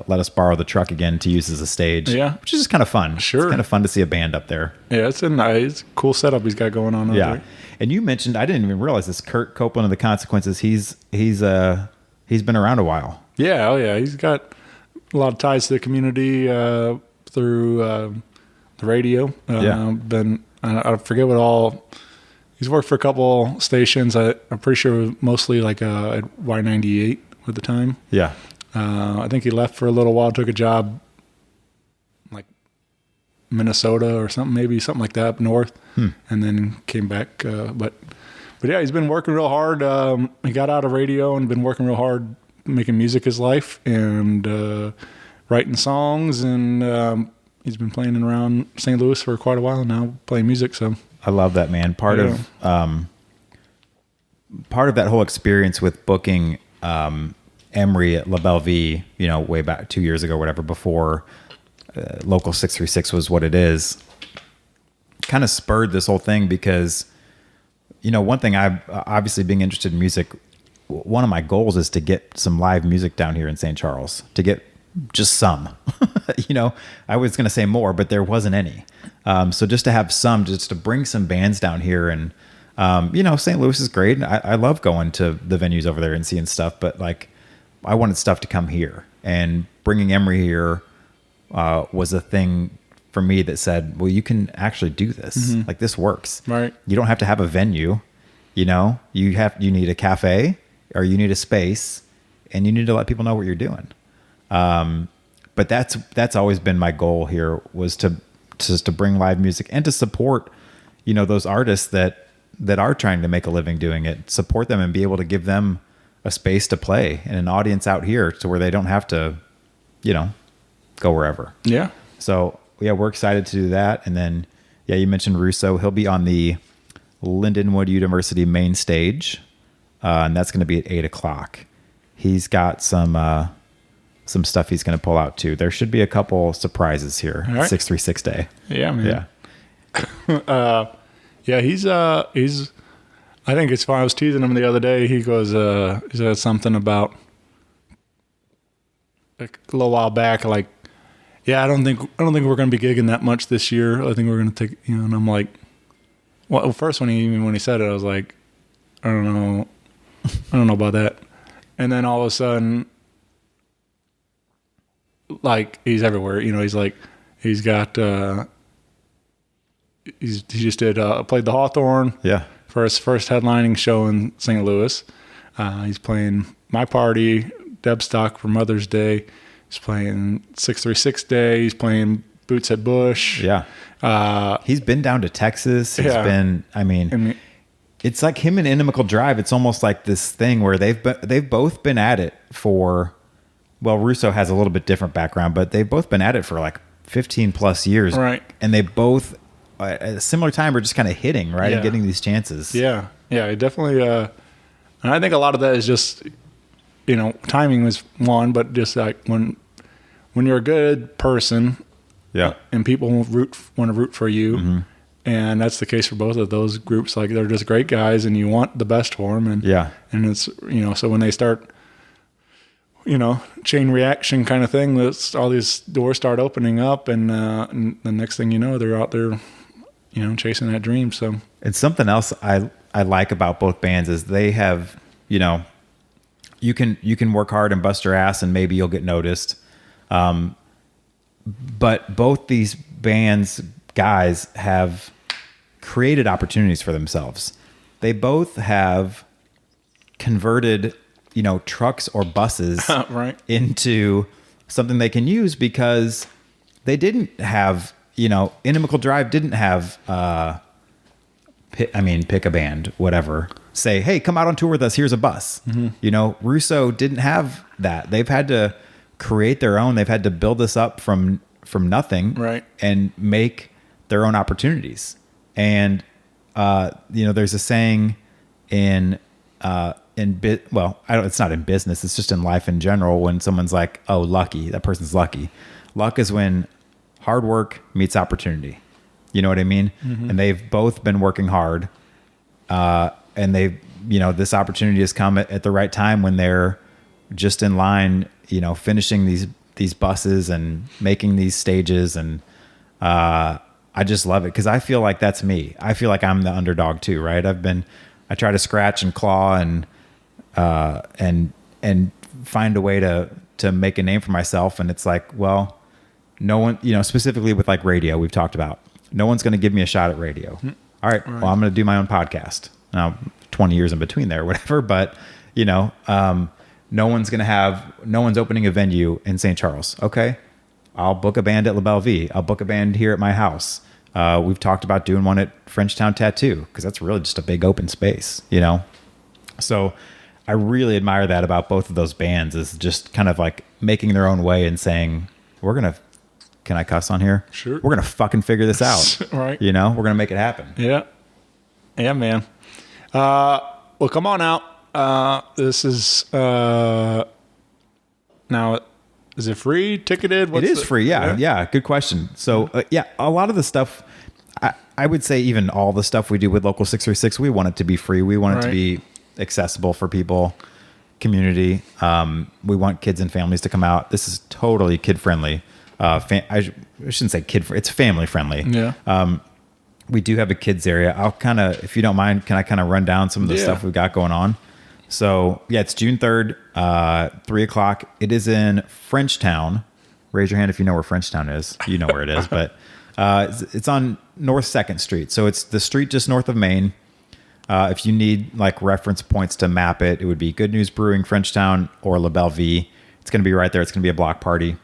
let us borrow the truck again to use as a stage. Yeah. Which is just kind of fun. Sure. It's kind of fun to see a band up there. Yeah, it's a nice, cool setup he's got going on over Yeah. there. And you mentioned, I didn't even realize this, Curt Copeland of the Consquences. He's been around a while. Yeah, oh yeah. He's got a lot of ties to the community through the radio. Yeah. I forget what all. He's worked for a couple stations. I'm pretty sure mostly like at Y98 at the time. Yeah. I think he left for a little while, took a job like Minnesota or something, maybe something like that up north, and then came back. But yeah, he's been working real hard. He got out of radio and been working real hard, making music his life and writing songs. And he's been playing around St. Louis for quite a while now, playing music. So I love that, man. Part of that whole experience with booking Emery at La Bellevue, way back 2 years ago, whatever, before Local636 was what it is, kind of spurred this whole thing because, one thing I've obviously being interested in music, one of my goals is to get some live music down here in St. Charles, to get just some. I was going to say more, but there wasn't any. So just to have some, just to bring some bands down here. And, St. Louis is great. And I love going to the venues over there and seeing stuff, but like I wanted stuff to come here, and bringing Emery here was a thing for me that said, well, you can actually do this. Like this works. Right. You don't have to have a venue, you need a cafe, or you need a space, and you need to let people know what you're doing. But that's always been my goal here, was to bring live music and to support, those artists that are trying to make a living doing it, support them and be able to give them a space to play and an audience out here to where they don't have to, go wherever. Yeah. So yeah, we're excited to do that. And then, yeah, you mentioned Russo. He'll be on the Lindenwood University main stage. And that's going to be at 8:00. He's got some stuff he's going to pull out too. There should be a couple surprises here. Right. 636 Day. Yeah, man. Yeah. Yeah, he's. I think it's fun. I was teasing him the other day. He goes, he said something about like a little while back, like, yeah, I don't think we're going to be gigging that much this year. I think we're going to take, and I'm like, well, first when he said it, I was like, I don't know about that. And then all of a sudden, like, he's everywhere. He's like, he's got, he just did, played the Hawthorne. Yeah. For his first headlining show in St. Louis. He's playing My Party, Debbstock for Mother's Day. He's playing 636 Day. He's playing Boots at Bush. Yeah. He's been down to Texas. He's been, it's like him and Inimical Drive. It's almost like this thing where they've both been at it for, well, Russo has a little bit different background, but they've both been at it for like 15 plus years. Right. And they both, at a similar time, are just kind of hitting, right? Yeah. And getting these chances. Yeah. Yeah, it definitely, and I think a lot of that is just, timing was one, but just like when you're a good person, yeah, and people want to root for you, and that's the case for both of those groups. Like, they're just great guys, and you want the best for them, and and it's so when they start, chain reaction kind of thing, all these doors start opening up, and the next thing you know, they're out there, chasing that dream. So, and something else I like about both bands is they have, you can work hard and bust your ass and maybe you'll get noticed. But both these bands guys have created opportunities for themselves. They both have converted, trucks or buses right. into something they can use, because they didn't have, Inimical Drive didn't have, pick a band, whatever, say, hey, come out on tour with us. Here's a bus. Russo didn't have that. They've had to create their own. They've had to build this up from nothing, right, and make their own opportunities. And, there's a saying it's not in business. It's just in life in general. When someone's like, oh, lucky, that person's lucky. Luck is when hard work meets opportunity. You know what I mean? And they've both been working hard. And they've, this opportunity has come at the right time when they're just in line, finishing these buses and making these stages. And, I just love it, because I feel like that's me. I feel like I'm the underdog too, right? I try to scratch and claw and find a way to make a name for myself. And it's like, well, no one, specifically with like radio, we've talked about, no one's going to give me a shot at radio. All right. Well, I'm going to do my own podcast. Now, 20 years in between there, whatever. But, no one's opening a venue in St. Charles. Okay. I'll book a band at La Bellevue. I'll book a band here at my house. We've talked about doing one at Frenchtown Tattoo, because that's really just a big open space, So I really admire that about both of those bands, is just kind of like making their own way and saying, we're going to can I cuss on here? Sure. We're going to fucking figure this out. Right. You know, we're going to make it happen. Yeah. Yeah, man. Well, come on out. This is, now, is it free, ticketed? It is free. Yeah. Good question. So, yeah, a lot of the stuff, I would say even all the stuff we do with Local 636, we want it to be free. We want it to be accessible for people, community. We want kids and families to come out. This is totally kid friendly. I shouldn't say kid, it's family friendly. Yeah. We do have a kids area. I'll kind of, if you don't mind, can I kind of run down some of the stuff we've got going on? So yeah, it's June 3rd, 3:00. It is in Frenchtown. Raise your hand if you know where Frenchtown is. You know where it is, but it's on North 2nd Street. So it's the street just north of Main. If you need like reference points to map it, it would be Good News Brewing, Frenchtown, or La Belle Vie. It's going to be right there. It's going to be a block party.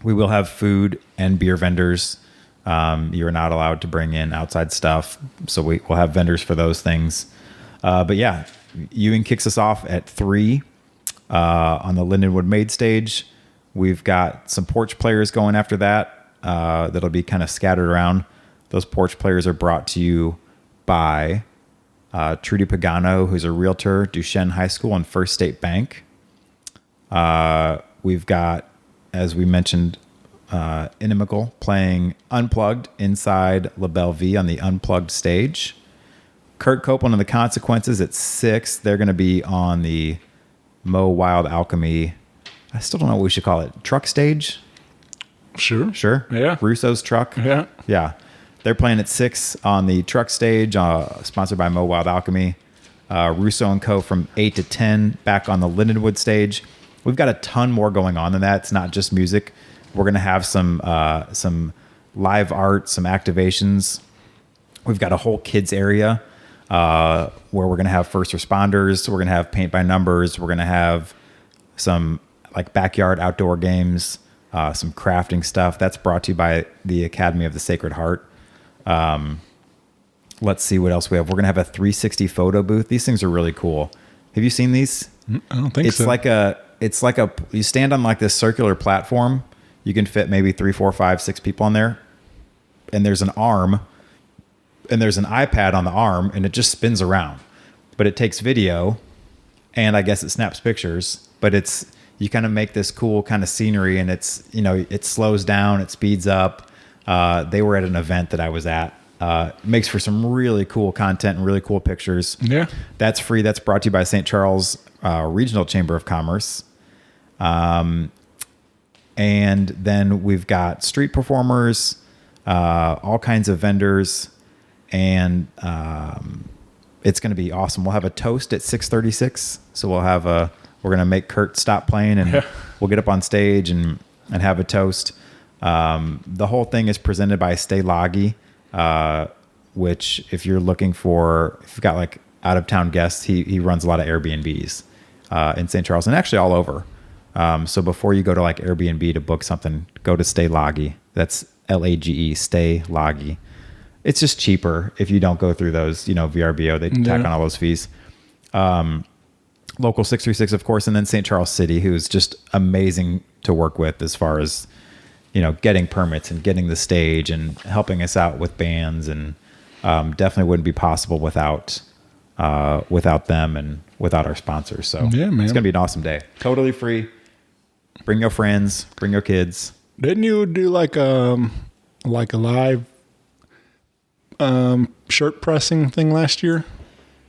We will have food and beer vendors. You're not allowed to bring in outside stuff. So we'll have vendors for those things. But yeah, Ewing kicks us off at 3 on the Lindenwood Maid stage. We've got some porch players going after that. That'll be kind of scattered around. Those porch players are brought to you by Trudy Pagano, who's a realtor, Duchesne High School, and First State Bank. We've got, as we mentioned, Inimical playing Unplugged inside La Belle Vie on the Unplugged stage. Curt, Copeland, and the Consquences at 6. They're going to be on the Mo Wild Alchemy. I still don't know what we should call it. Truck stage? Sure. Yeah. Russo's truck. Yeah. They're playing at 6 on the truck stage, sponsored by Mo Wild Alchemy. Russo Co from 8 to 10 back on the Lindenwood stage. We've got a ton more going on than that. It's not just music. We're going to have some live art, some activations. We've got a whole kids area where we're going to have first responders. We're going to have paint by numbers. We're going to have some like backyard outdoor games, some crafting stuff. That's brought to you by the Academy of the Sacred Heart. Let's see what else we have. We're going to have a 360 photo booth. These things are really cool. Have you seen these? I don't think so. It's like you stand on like this circular platform. You can fit maybe 3, 4, 5, 6 people on there. And there's an arm and there's an iPad on the arm and it just spins around, but it takes video and I guess it snaps pictures, but you kind of make this cool kind of scenery and it slows down, it speeds up. They were at an event that I was at. Makes for some really cool content and really cool pictures. Yeah. That's free. That's brought to you by St.Charles Regional Chamber of Commerce. And then we've got street performers, all kinds of vendors, and it's going to be awesome. We'll have a toast at 6:36. So we're going to make Curt stop playing and we'll get up on stage and have a toast. The whole thing is presented by Stay Loggy, which if you've got like out of town guests, he runs a lot of Airbnbs in St. Charles and actually all over. So before you go to like Airbnb to book something, go to Stay Loggy. That's LAGE, Stay Loggy. It's just cheaper if you don't go through those, VRBO. They tack on all those fees. Local 636, of course, and then St. Charles City, who's just amazing to work with as far as, getting permits and getting the stage and helping us out with bands, and definitely wouldn't be possible without them and without our sponsors. So yeah, man. It's going to be an awesome day. Totally free. Bring your friends, bring your kids. Didn't you do like a live shirt pressing thing last year?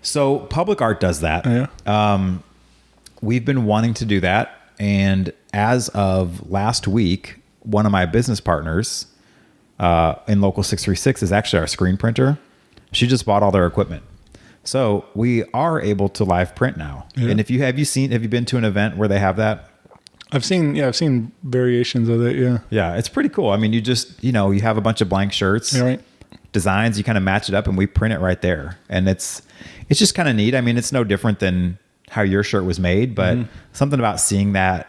So Public Art does that. Yeah. We've been wanting to do that. And as of last week, one of my business partners in Local 636 is actually our screen printer. She just bought all their equipment. So we are able to live print now. Yeah. And have you been to an event where they have that? I've seen variations of it. Yeah. Yeah. It's pretty cool. I mean, you just, you have a bunch of blank shirts, right. Designs, you kind of match it up and we print it right there. And it's just kind of neat. I mean, it's no different than how your shirt was made, but something about seeing that,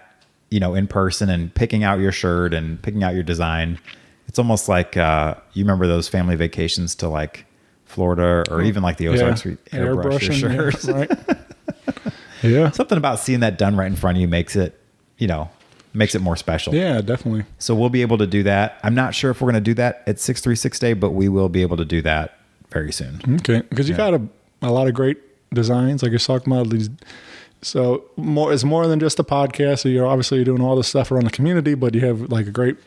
in person and picking out your shirt and picking out your design. It's almost like, you remember those family vacations to like Florida or even like the Ozarks, where you airbrush your shirt. Yeah, right. Yeah. Something about seeing that done right in front of you makes it, makes it more special. Yeah, definitely. So we'll be able to do that. I'm not sure if we're going to do that at 636 Day, but we will be able to do that very soon. Okay, because you got a lot of great designs, like you're talking about these. So it's more than just a podcast. So you're obviously doing all this stuff around the community, but you have like a great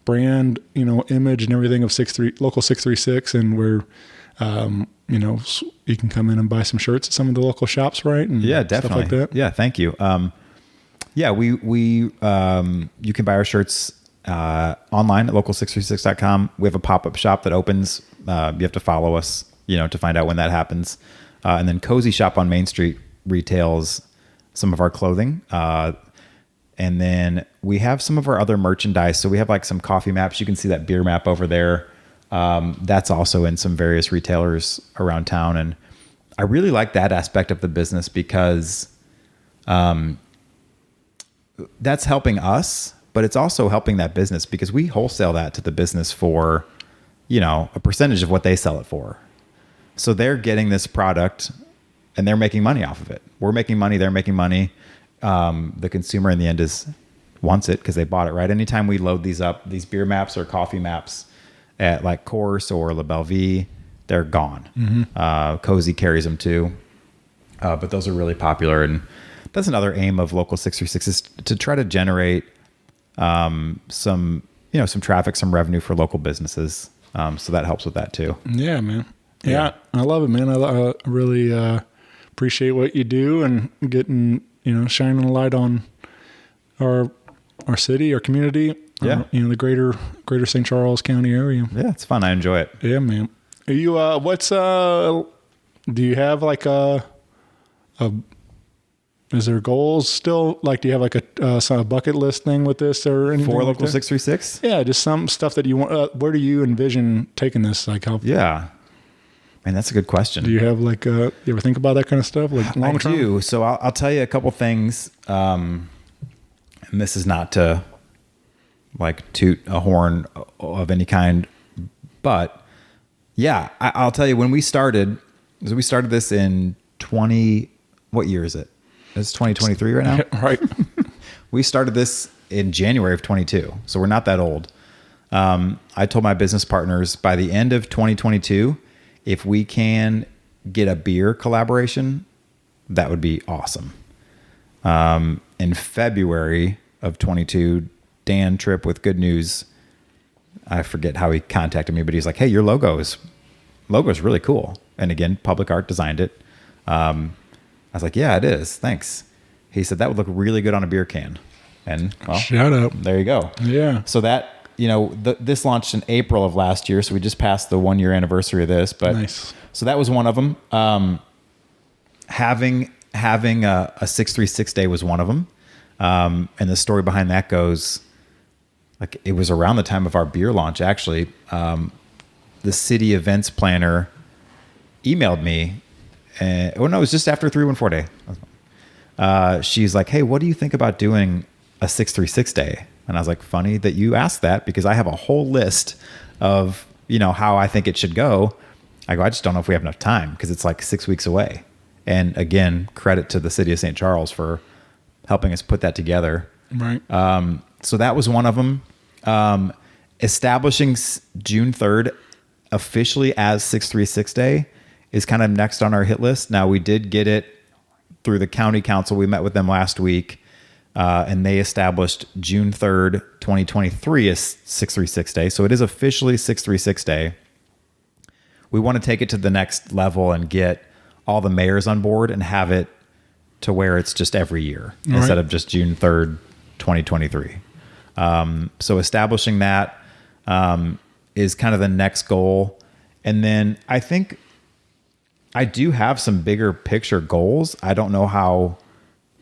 brand, image and everything of Local 636, and where, you can come in and buy some shirts at some of the local shops, right? And yeah, definitely. Stuff like that. Yeah, thank you. We you can buy our shirts online at local636.com. We have a pop-up shop that opens. You have to follow us, to find out when that happens. And then Cozy Shop on Main Street retails some of our clothing. And then we have some of our other merchandise. So we have like some coffee maps. You can see that beer map over there. That's also in some various retailers around town. And I really like that aspect of the business because that's helping us, but it's also helping that business because we wholesale that to the business for, a percentage of what they sell it for. So they're getting this product and they're making money off of it. We're making money. They're making money. The consumer in the end wants it because they bought it, right? Anytime we load these up, these beer maps or coffee maps at like Course or La Belle Vie, they're gone. Mm-hmm. Cozy carries them too. But those are really popular. And that's another aim of Local 636 is to try to generate some traffic, some revenue for local businesses. So that helps with that too. Yeah, man. Yeah. I love it, man. I really appreciate what you do and getting, shining a light on our city, our community, the greater St. Charles County area. Yeah, it's fun. I enjoy it. Yeah, man. Are you, do you have like is there goals still? Like, do you have like a bucket list thing with this or anything? For like Local that? 636? Yeah, just some stuff that you want. Where do you envision taking this? Like, how? Yeah. Man, that's a good question. Do you have like, you ever think about that kind of stuff? Like long term? I do. So I'll tell you a couple things. And this is not to like toot a horn of any kind, but yeah, I'll tell you when we started this in what year is it? It's 2023 right now. Right. We started this in January of 22. So we're not that old. I told my business partners by the end of 2022, if we can get a beer collaboration, that would be awesome. In February of 22, Dan Tripp with Good News, I forget how he contacted me, but he's like, hey, your logo is really cool. And again, Public Art designed it. I was like, yeah, it is. Thanks. He said that would look really good on a beer can. And well, shout out. There you go. Yeah. So that, this launched in April of last year. So we just passed the 1 year anniversary of this, but nice. So that was one of them. Having a 636 Day was one of them. And the story behind that goes, like, it was around the time of our beer launch, actually. The city events planner emailed me. It was just after 314 Day. She's like, hey, what do you think about doing a 636 Day? And I was like, funny that you asked that because I have a whole list of, how I think it should go. I go, I just don't know if we have enough time because it's like 6 weeks away. And again, credit to the city of St. Charles for helping us put that together. Right. So that was one of them. Establishing June 3rd officially as 636 Day is kind of next on our hit list. Now, we did get it through the county council. We met with them last week, and they established June 3rd, 2023 as 636 Day. So it is officially 636 Day. We want to take it to the next level and get all the mayors on board and have it to where it's just every year instead of just June 3rd, 2023. So establishing that is kind of the next goal. And then I think I do have some bigger picture goals. I don't know how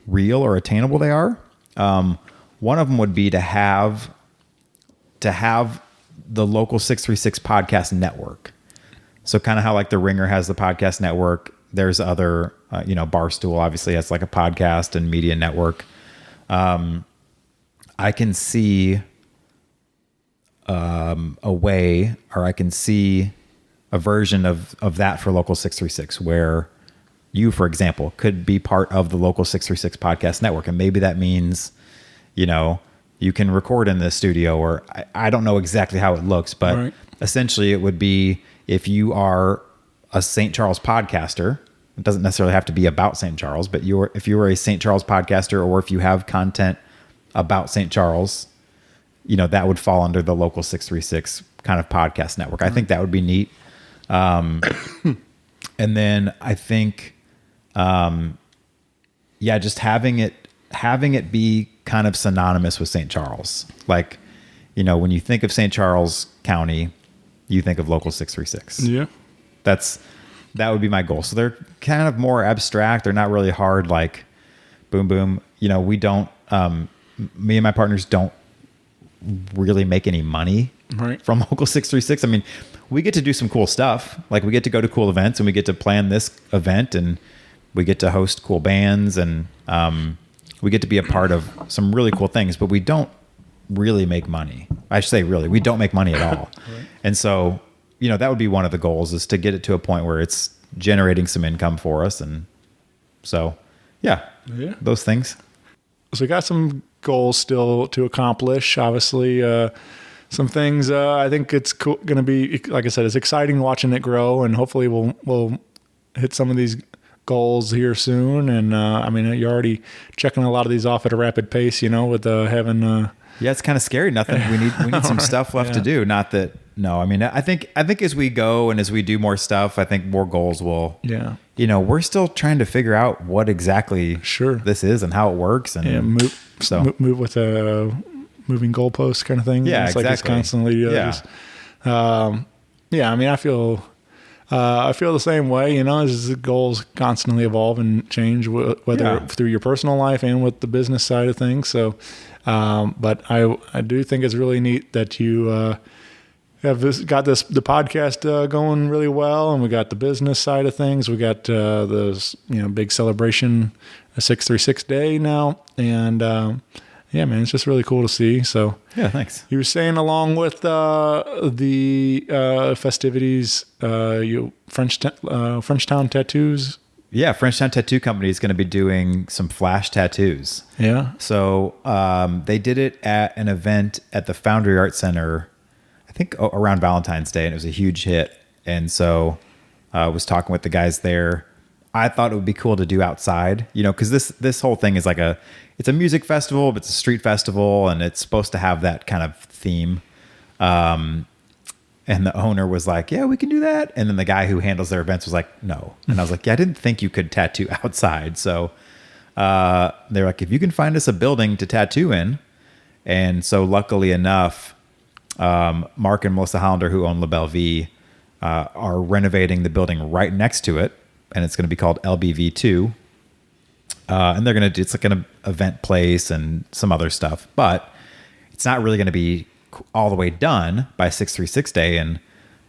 real or attainable they are. One of them would be to have the Local 636 Podcast Network. So kind of how like the Ringer has the podcast network. There's other, Barstool obviously has like a podcast and media network. I can see a way, or I can see a version of that for Local 636 where you, for example, could be part of the Local 636 Podcast Network. And maybe that means, you can record in this studio, or I don't know exactly how it looks, but essentially it would be if you are a St. Charles podcaster, it doesn't necessarily have to be about St. Charles, but if you were a St. Charles podcaster, or if you have content about St. Charles, that would fall under the Local 636 kind of podcast network. I think that would be neat. And then I think, just having it be kind of synonymous with St. Charles. Like, when you think of St. Charles County, you think of Local 636. Yeah. That would be my goal. So they're kind of more abstract. They're not really hard, like boom, boom. We don't, me and my partners don't really make any money from Local 636. I mean, we get to do some cool stuff. Like, we get to go to cool events, and we get to plan this event, and we get to host cool bands, and we get to be a part of some really cool things, but we don't really make money. I should say really, we don't make money at all. And so, that would be one of the goals, is to get it to a point where it's generating some income for us. And so, those things. So we got some goals still to accomplish. Obviously, some things. I think it's going to be, like I said, it's exciting watching it grow, and hopefully we'll hit some of these goals here soon. And I mean, you're already checking a lot of these off at a rapid pace. With having. Yeah, it's kind of scary. Nothing. We need some stuff left to do. Not that. No, I mean, I think as we go and as we do more stuff, I think more goals will. Yeah. We're still trying to figure out what exactly this is and how it works, and move with a moving goalpost kind of thing. Yeah, it's exactly. Like it's constantly. I mean, I feel the same way. As the goals constantly evolve and change, whether through your personal life and with the business side of things. So, but I do think it's really neat that you. Have got the podcast going really well, and we got the business side of things. We got the big celebration, a 636 day now, and man, it's just really cool to see. So thanks. You were saying along with the festivities, Frenchtown Tattoos. Yeah, Frenchtown Tattoo Company is going to be doing some flash tattoos. Yeah. So they did it at an event at the Foundry Art Center, I think around Valentine's Day, and it was a huge hit. And so I was talking with the guys there. I thought it would be cool to do outside, because this whole thing is like it's a music festival, but it's a street festival, and it's supposed to have that kind of theme. And the owner was like, yeah, we can do that. And then the guy who handles their events was like, no. And I was like, yeah, I didn't think you could tattoo outside. So they're like, if you can find us a building to tattoo in. And so luckily enough, Mark and Melissa Hollander, who own La Belle Vie, are renovating the building right next to it, and it's going to be called LBV2. And they're going to do, it's like an event place and some other stuff, but it's not really going to be all the way done by 636 Day. And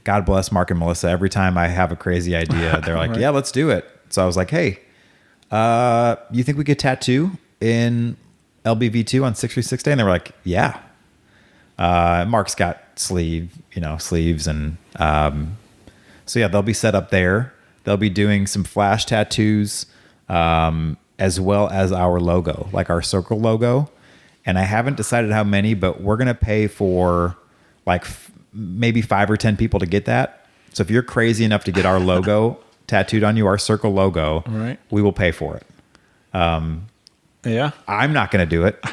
God bless Mark and Melissa. Every time I have a crazy idea, they're like, yeah, let's do it. So I was like, hey, you think we could tattoo in LBV2 on 636 Day? And they were like, yeah. Mark's got sleeves, and so yeah, they'll be set up there. They'll be doing some flash tattoos, as well as our logo, like our circle logo. And I haven't decided how many, but we're gonna pay for like maybe 5 or 10 people to get that. So if you're crazy enough to get our logo tattooed on you, our circle logo, we will pay for it. Yeah, I'm not gonna do it,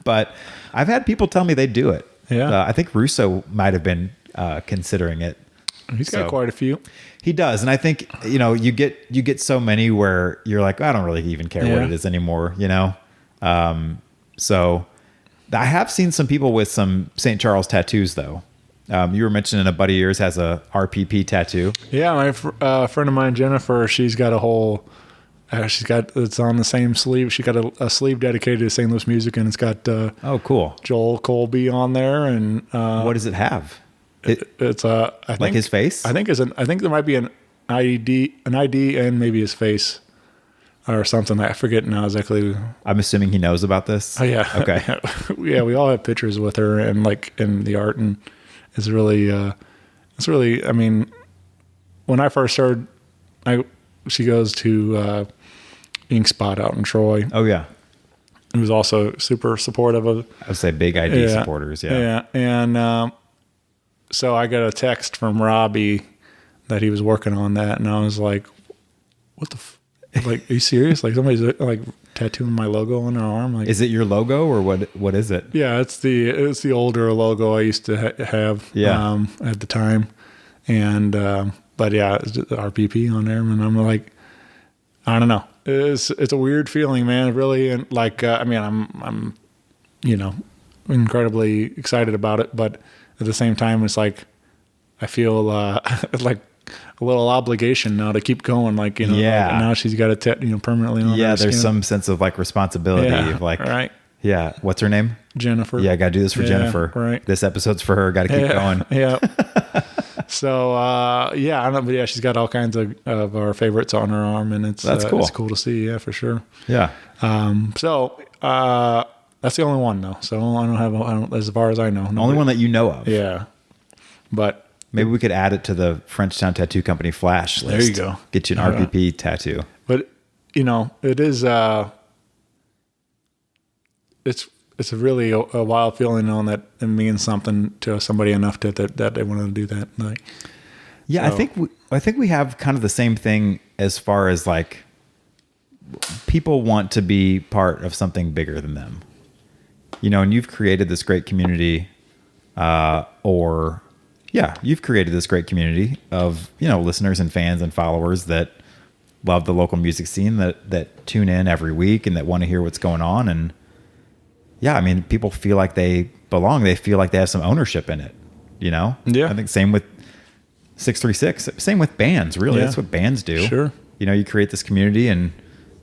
but I've had people tell me they'd do it. Yeah. I think Russo might have been considering it. He's got quite a few. He does. And I think, you get so many where you're like, I don't really even care what it is anymore, So I have seen some people with some St. Charles tattoos, though. You were mentioning a buddy of yours has a RPP tattoo. Yeah, my friend of mine, Jennifer, she's got a whole... it's on the same sleeve. She got a sleeve dedicated to St. Louis music, and it's got cool, Joel Colby on there. And what does it have? It's I think, like his face. I think there might be an ID, and maybe his face or something. I forget now exactly. I'm assuming he knows about this. Oh yeah, okay. Yeah, we all have pictures with her and like in the art, and it's really. I mean, when I first heard, she goes to Ink Spot out in Troy. Oh yeah. who's also super supportive of. I would say big ID supporters. Yeah. And so I got a text from Robbie that he was working on that, and I was like, "What the? Like, are you serious? Like somebody's like tattooing my logo on their arm? Like, is it your logo or what is it? Yeah, it's the older logo I used to have at the time, and but yeah, it's just RPP on there, and I'm like, I don't know. It's a weird feeling, man. Really, and like I mean, I'm incredibly excited about it, but at the same time, it's like I feel like a little obligation now to keep going. Like like now she's got it permanently on. Yeah, her there's skin. some sense of like responsibility of like right. Yeah, what's her name? Jennifer. Yeah, I got to do this for Jennifer. Right. This episode's for her. Got to keep going. Yeah. So I don't know, but yeah, she's got all kinds of our favorites on her arm, and that's cool. It's cool to see. Yeah, for sure. Yeah. So that's the only one though. So I don't as far as I know. The only one that you know of. Yeah. But maybe we could add it to the Frenchtown Tattoo Company flash list. There you go. Get you an RPP tattoo. But it is it's a really a wild feeling knowing that it means something to somebody enough that they want to do that. Like, yeah, so. I think we have kind of the same thing as far as like people want to be part of something bigger than them. And you've created this great community, you've created this great community of, listeners and fans and followers that love the local music scene, that tune in every week and that want to hear what's going on. And yeah, I mean, people feel like they belong. They feel like they have some ownership in it, Yeah. I think same with 636, same with bands, really. Yeah. That's what bands do. Sure. You create this community and,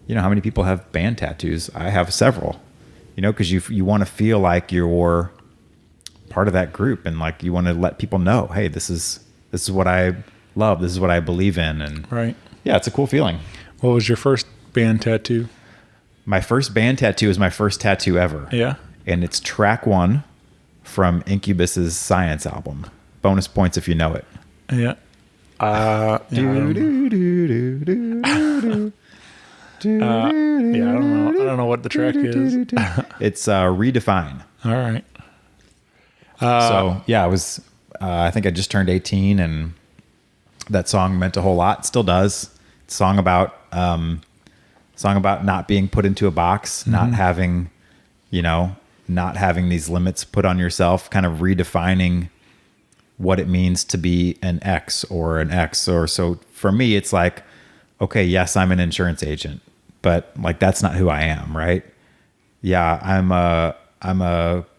how many people have band tattoos? I have several, because you want to feel like you're part of that group, and like you want to let people know, hey, this is what I love, this is what I believe in, and right. Yeah, it's a cool feeling. What was your first band tattoo? My first band tattoo is my first tattoo ever. Yeah, and it's track 1 from Incubus's Science album. Bonus points if you know it. Yeah. I don't know. I don't know what the track is. It's Redefine. All right. So yeah, I think I just turned 18, and that song meant a whole lot. Still does. It's a song about not being put into a box, not having these limits put on yourself, kind of redefining what it means to be an X or an X. Or so for me, it's like, okay, yes, I'm an insurance agent, but like that's not who I am, right? Yeah, I'm a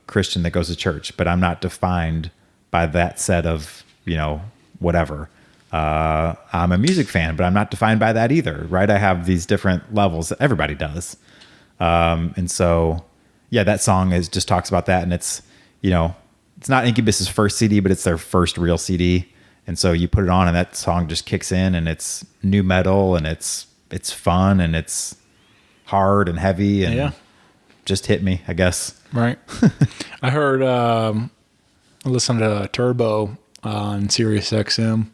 Christian that goes to church, but I'm not defined by that set of, whatever. I'm a music fan, but I'm not defined by that either, right? I have these different levels that everybody does. And so, yeah, that song just talks about that. And it's, it's not Incubus's first CD, but it's their first real CD. And so you put it on and that song just kicks in, and it's new metal, and it's fun, and it's hard and heavy, and just hit me, I guess. Right. I heard, I listened to Turbo on Sirius XM,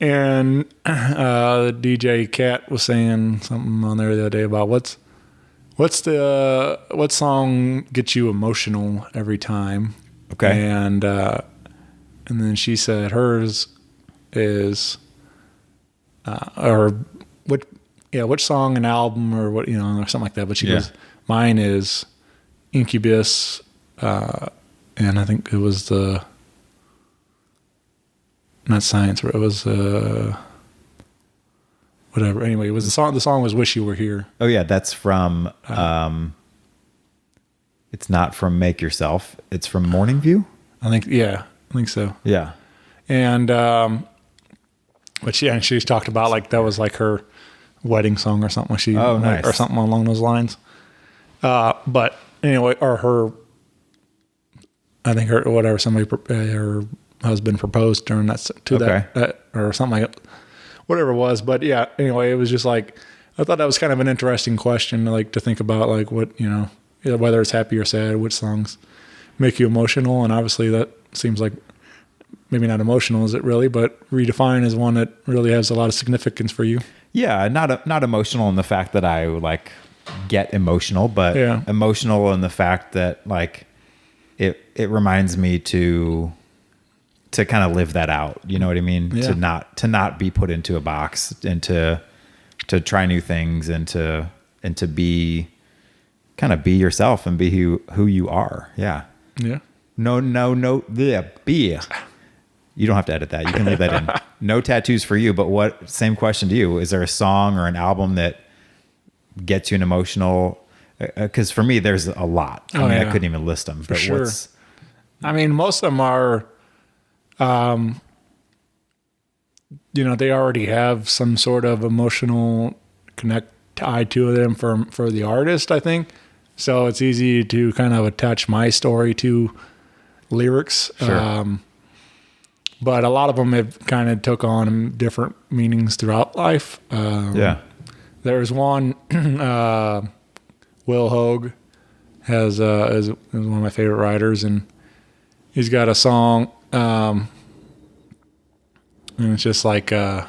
and the DJ Cat was saying something on there the other day about what song gets you emotional every time. Okay. And then she said hers is, which song and album or what, or something like that. But she goes, mine is Incubus, and I think it was not Science, but it was whatever. Anyway, it was the song. The song was "Wish You Were Here." Oh yeah, that's from. It's not from Make Yourself. It's from Morning View. I think so. Yeah, and but she's talked about like that was like her wedding song or something. Nice. Or something along those lines. But anyway, or her, I think her her husband proposed during that that or something like it, whatever it was. But yeah, anyway, it was just like I thought that was kind of an interesting question, like to think about, like what whether it's happy or sad, which songs make you emotional, and obviously that seems like maybe not emotional, is it really? But Redefine is one that really has a lot of significance for you. Yeah, not emotional in the fact that I like get emotional, but emotional in the fact that like it reminds me to kind of live that out. You know what I mean? Yeah. To not be put into a box, and to try new things, and to be kind of be yourself and be who you are. Yeah. Yeah. No. Yeah. Be. You don't have to edit that. You can leave that in. No tattoos for you. But same question to you. Is there a song or an album that gets you an emotional? Because for me, there's a lot. I mean, I couldn't even list them. For sure. I mean, most of them are, they already have some sort of emotional connect tied to them for the artist, I think. So it's easy to kind of attach my story to lyrics. Sure. But a lot of them have kind of took on different meanings throughout life. There's one, Will Hogue is one of my favorite writers, and he's got a song, and it's just like about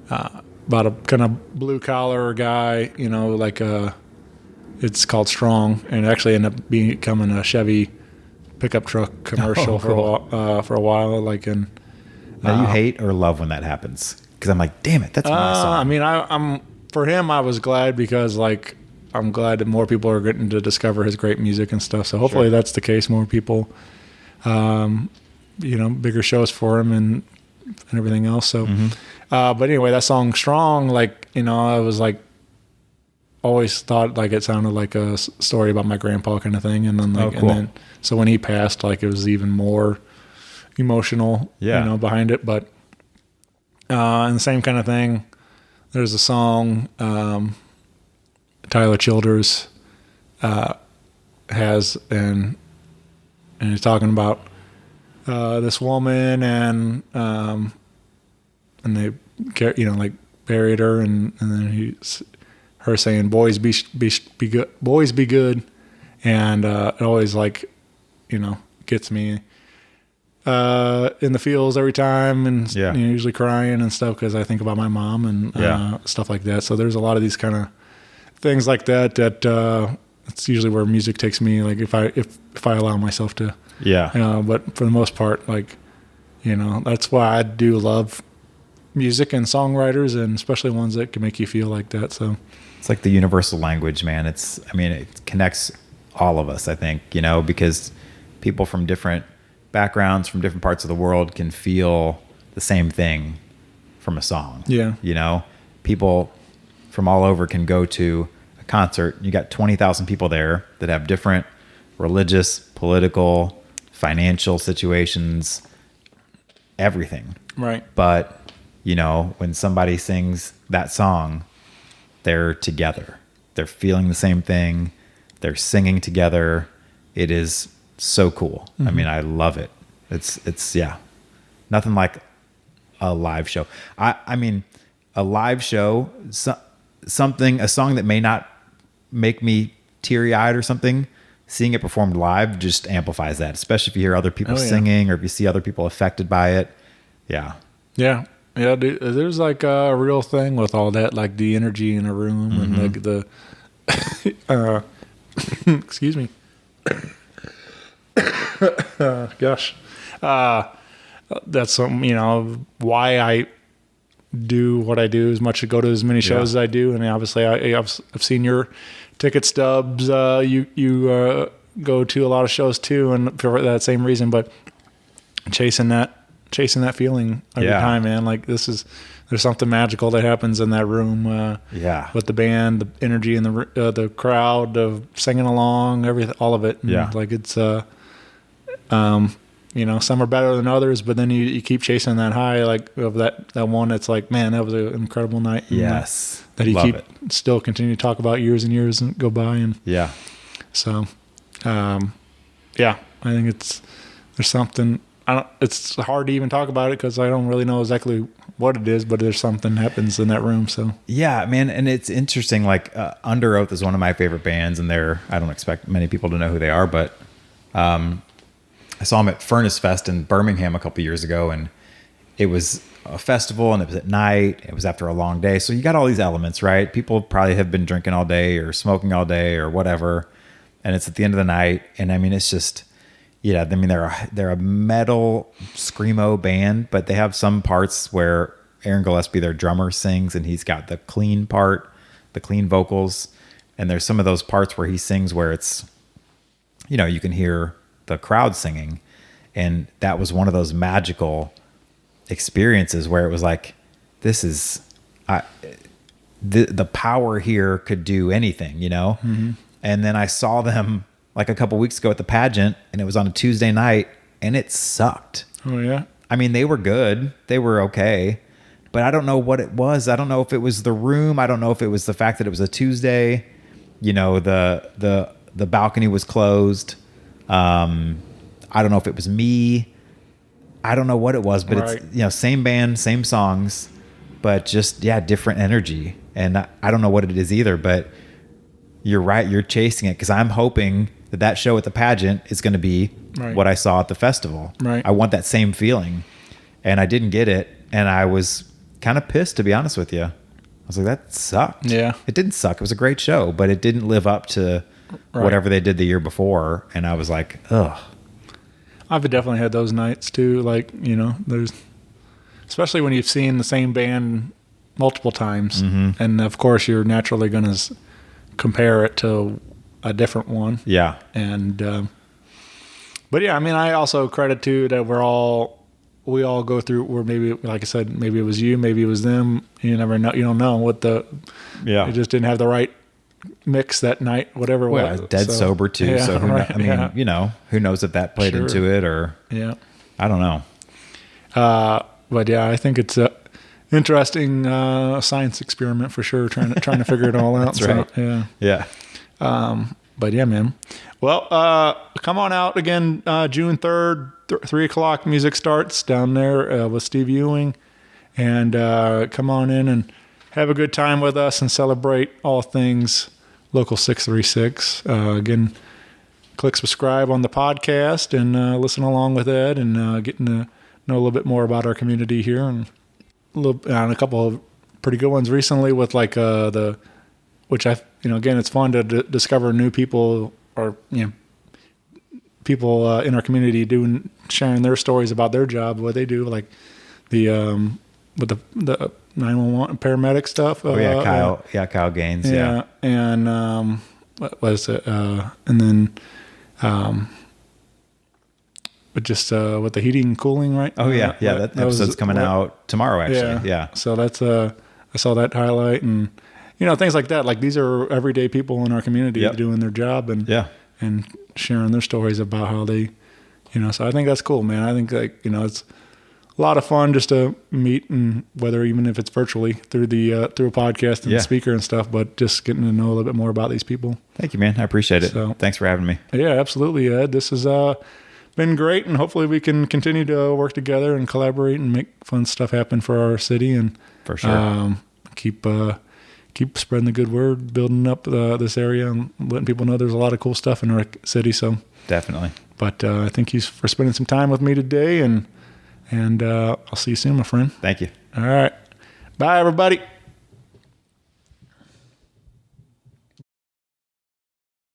a kind of blue collar guy, it's called Strong, and it actually ended up becoming a Chevy pickup truck commercial for a while. Now, you hate or love when that happens? Because I'm like, damn it, that's my song. I mean, I'm for him, I was glad because I'm glad that more people are getting to discover his great music and stuff. So hopefully that's the case. More people, bigger shows for him and everything else. So, but anyway, that song Strong, I was always thought it sounded like a story about my grandpa kind of thing. And then cool. and then, so when he passed, it was even more emotional, behind it. But, and the same kind of thing, there's a song, Tyler Childers, has, and he's talking about, this woman and they, buried her, and then her saying, boys be good, boys be good. And, it always gets me, in the feels every time, and usually crying and stuff, because I think about my mom and, stuff like that. So there's a lot of these kind of things like that, it's usually where music takes me, if I allow myself to, but for the most part, that's why I do love music and songwriters, and especially ones that can make you feel like that. So it's like the universal language, man. It connects all of us, I think, because people from different backgrounds, from different parts of the world, can feel the same thing from a song. Yeah. People from all over can go to a concert. You got 20,000 people there that have different religious, political, financial situations, everything. Right. But, when somebody sings that song, they're together. They're feeling the same thing. They're singing together. It is so cool. I mean, I love it. It's nothing like a live show. I mean, a live show, a song that may not make me teary-eyed or something, seeing it performed live just amplifies that, especially if you hear other people singing, or if you see other people affected by it. Yeah. Dude, there's a real thing with all that, the energy in a room, and the excuse me. Gosh. That's something, why I do what I do, as much to go to as many shows as I do. And obviously I've seen your ticket stubs. You go to a lot of shows too, and for that same reason, but chasing that feeling every time, man. There's something magical that happens in that room. With the band, the energy, and the crowd of singing along, everything, all of it. And it's some are better than others, but then you keep chasing that high, of that one. It's man, that was an incredible night. Yes, that you still continue to talk about years and years and go by. And so, I think there's something. It's hard to even talk about it because I don't really know exactly what it is, but there's something happens in that room. So yeah, man. And it's interesting. Under Oath is one of my favorite bands, and I don't expect many people to know who they are, but, I saw them at Furnace Fest in Birmingham a couple years ago, and it was a festival and it was at night. It was after a long day. So you got all these elements, right? People probably have been drinking all day or smoking all day or whatever. And it's at the end of the night. And I mean, it's just, yeah, I mean, they're a metal screamo band, but they have some parts where Aaron Gillespie, their drummer, sings, and he's got the clean part, the clean vocals. And there's some of those parts where he sings where it's, you know, you can hear the crowd singing. And that was one of those magical experiences where it was like, this is, the power here could do anything, you know? Mm-hmm. And then I saw them like a couple weeks ago at the pageant, and it was on a Tuesday night, and it sucked. Oh, yeah? I mean, they were good. They were okay. But I don't know what it was. I don't know if it was the room. I don't know if it was the fact that it was a Tuesday. You know, the balcony was closed. I don't know if it was me. I don't know what it was, but It's, you know, same band, same songs, but just, yeah, different energy. And I don't know what it is either, but you're right. You're chasing it because I'm hoping that show at the pageant is going to be what I saw at the festival. Right. I want that same feeling, and I didn't get it. And I was kind of pissed, to be honest with you. I was like, that sucked. Yeah. It didn't suck. It was a great show, but it didn't live up to whatever they did the year before. And I was like, ugh. I've definitely had those nights too. Like, you know, there's, especially when you've seen the same band multiple times. Mm-hmm. And of course you're naturally going to compare it to a different one. Yeah. And, but yeah, I mean, I also credit too that we all go through where maybe, like I said, maybe it was you, maybe it was them. You never know. You don't know what it just didn't have the right mix that night, whatever it was. I was dead sober too. Yeah, so I mean, you know, who knows if that played into it or, I don't know. But yeah, I think it's a interesting science experiment for sure. Trying to figure it all out. That's right. So, yeah. But yeah, man. Well, come on out again, June 3rd, 3:00 music starts down there with Steve Ewing, and come on in and have a good time with us and celebrate all things Local636. Again, click subscribe on the podcast and listen along with Ed and getting to know a little bit more about our community here, and a couple of pretty good ones recently with like which again, it's fun to discover new people or, you know, people in our community sharing their stories about their job, what they do, like with the 911 paramedic stuff. Kyle Gaines. Yeah. And what was it? And then but just with the heating and cooling, right? Oh yeah, that episode's coming out tomorrow, actually. Yeah. So that's I saw that highlight, and you know, things like that. Like, these are everyday people in our community doing their job and sharing their stories about how they, you know. So I think that's cool, man. I think, like, you know, it's a lot of fun just to meet, and whether even if it's virtually through a podcast and the speaker and stuff, but just getting to know a little bit more about these people. Thank you, man. I appreciate it. So, thanks for having me. Yeah, absolutely, Ed. This has been great, and hopefully we can continue to work together and collaborate and make fun stuff happen for our city, and for sure keep spreading the good word, building up this area, and letting people know there's a lot of cool stuff in our city. So definitely. But thank you for spending some time with me today, and I'll see you soon, my friend. Thank you. All right. Bye, everybody.